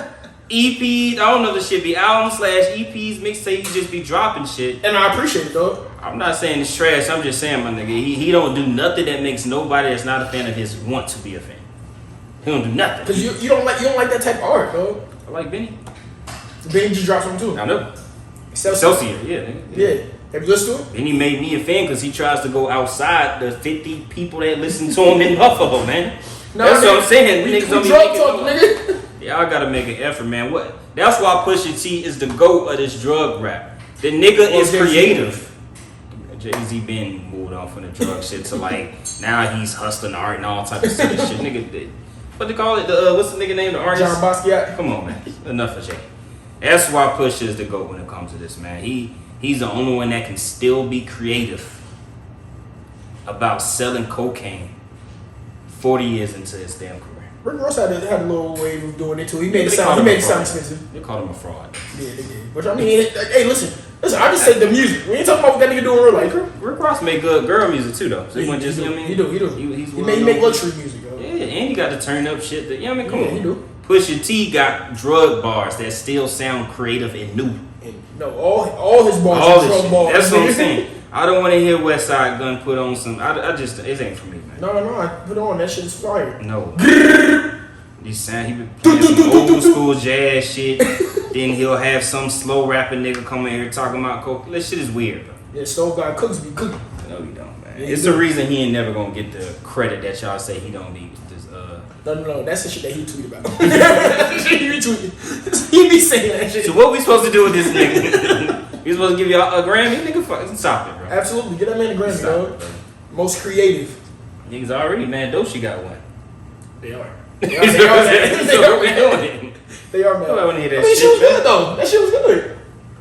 Speaker 1: EPs, I don't know if this shit be albums/EPs, mixtapes, he just be dropping shit.
Speaker 2: And I appreciate it, though.
Speaker 1: I'm not saying it's trash, I'm just saying, my nigga, he don't do nothing that makes nobody that's not a fan of his want to be a fan. He don't do nothing.
Speaker 2: Because you don't like that type of art, though.
Speaker 1: I like Benny.
Speaker 2: Benny just dropped something, too.
Speaker 1: I know.
Speaker 2: Excelsior.
Speaker 1: Excelsior, yeah. Nigga.
Speaker 2: Yeah. Have you listened to it?
Speaker 1: Benny made me a fan because he tries to go outside the 50 people that listen to him in Buffalo, man. That's what I'm saying.
Speaker 2: We
Speaker 1: Niggas don't be
Speaker 2: drug
Speaker 1: making
Speaker 2: talk,
Speaker 1: no-
Speaker 2: nigga.
Speaker 1: Y'all gotta make an effort, man. What? That's why Pusha T is the GOAT of this drug rap. The nigga is
Speaker 2: Jay-Z.
Speaker 1: creative. Jay-Z been moved on from the drug shit to like now he's hustling art and all type of silly shit. Nigga, what they call it? What's the nigga name? The artist?
Speaker 2: John Basquiat.
Speaker 1: Come on, man. Enough of Jay. That's why Pusha is the GOAT when it comes to this, man. He's the only one that can still be creative about selling cocaine 40 years into his damn career.
Speaker 2: Rick Ross had a little wave of doing it, too. He made it
Speaker 1: They
Speaker 2: sound
Speaker 1: called him a fraud.
Speaker 2: expensive.
Speaker 1: They called him a fraud.
Speaker 2: Yeah, they did. But I mean, hey, listen. I just said the music. We ain't talking about what that nigga doing in real life.
Speaker 1: Rick Ross make good girl music too, though. So he wasn't just,
Speaker 2: He
Speaker 1: you know what I
Speaker 2: do.
Speaker 1: mean?
Speaker 2: He do.
Speaker 1: He's
Speaker 2: He
Speaker 1: well
Speaker 2: make
Speaker 1: known.
Speaker 2: luxury music, yo.
Speaker 1: Yeah, and he got to turn up shit. That, you know what I mean? Come
Speaker 2: Yeah,
Speaker 1: on.
Speaker 2: he do.
Speaker 1: Pusha T got drug bars that still sound creative and new.
Speaker 2: And no, all his bars
Speaker 1: All
Speaker 2: are
Speaker 1: this
Speaker 2: drug
Speaker 1: shit.
Speaker 2: bars.
Speaker 1: That's what I'm
Speaker 2: nigga.
Speaker 1: saying. I don't want to hear Westside Gunn put on some. I just, it ain't for me, man.
Speaker 2: No, I put on that shit's fire.
Speaker 1: No. He been playing some old school jazz shit. Then he'll have some slow rapping nigga come in here talking about coke. That shit is weird, bro.
Speaker 2: Yeah, Stove God cooks be cooking.
Speaker 1: No, he don't, man.
Speaker 2: Yeah,
Speaker 1: It's
Speaker 2: he
Speaker 1: the
Speaker 2: do.
Speaker 1: reason he ain't never gonna get the credit that y'all say he don't be.
Speaker 2: No, that's the shit that he tweeted about. He retweeted. He be saying that shit.
Speaker 1: So what we supposed to do with this nigga? We supposed to give y'all a Grammy? Nigga, fucking stop it, bro.
Speaker 2: Absolutely, get that man a Grammy,
Speaker 1: Stop
Speaker 2: dog.
Speaker 1: it, bro.
Speaker 2: Most creative.
Speaker 1: Niggas already, man. Doechii got one.
Speaker 2: They are.
Speaker 1: So what we doing?
Speaker 2: They are, man.
Speaker 1: I wanna hear that
Speaker 2: I mean, she
Speaker 1: shit,
Speaker 2: was
Speaker 1: man.
Speaker 2: good though. That shit was good.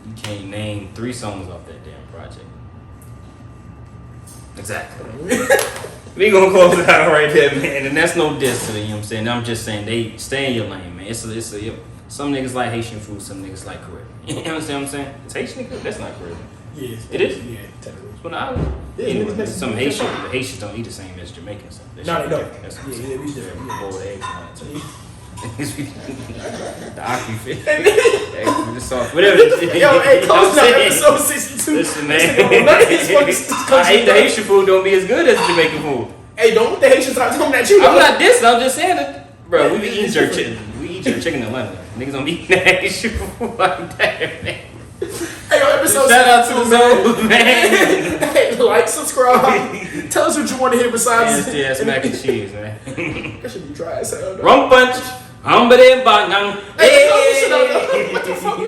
Speaker 1: You can't name 3 songs off that damn project. Exactly. We gonna close it out right there, man. And that's no diss to them, you know what I'm saying? I'm just saying they stay in your lane, man. Some niggas like Haitian food, some niggas like Caribbean. You understand what I'm saying? It's Haitian food? That's not Caribbean.
Speaker 2: Yeah,
Speaker 1: It is?
Speaker 2: Yeah, technically.
Speaker 1: It's from the island.
Speaker 2: Yeah,
Speaker 1: Anyway,
Speaker 2: niggas
Speaker 1: some
Speaker 2: Mexican.
Speaker 1: Haitians don't eat the same as Jamaicans.
Speaker 2: No, they don't.
Speaker 1: That's
Speaker 2: Yeah, we do.
Speaker 1: boiled eggs and all that too. The aquafish. Eggs with the sauce. Whatever.
Speaker 2: Yo, hey,
Speaker 1: You know what I'm
Speaker 2: close down
Speaker 1: saying?
Speaker 2: episode 62.
Speaker 1: Listen,
Speaker 2: None of these fucking
Speaker 1: man.
Speaker 2: countries
Speaker 1: I hate the
Speaker 2: done.
Speaker 1: Haitian food don't be as good as the Jamaican food.
Speaker 2: Hey, don't let the Haitians talk coming at you.
Speaker 1: I'm
Speaker 2: though.
Speaker 1: not dissing, I'm just saying that. Bro, we be eating jerk chicken. We eat jerk chicken in London. Niggas don't be eating that Haitian food like that, man.
Speaker 2: Hey, yo, episode
Speaker 1: Shout out to
Speaker 2: 62,
Speaker 1: the Zoe, man.
Speaker 2: Hey, like, subscribe. Tell us what you want to hear besides.
Speaker 1: Nasty ass mac and cheese, man.
Speaker 2: That should be dry as hell. though.
Speaker 1: Rum punch. Humba de bang.
Speaker 2: Hey, what the fuck?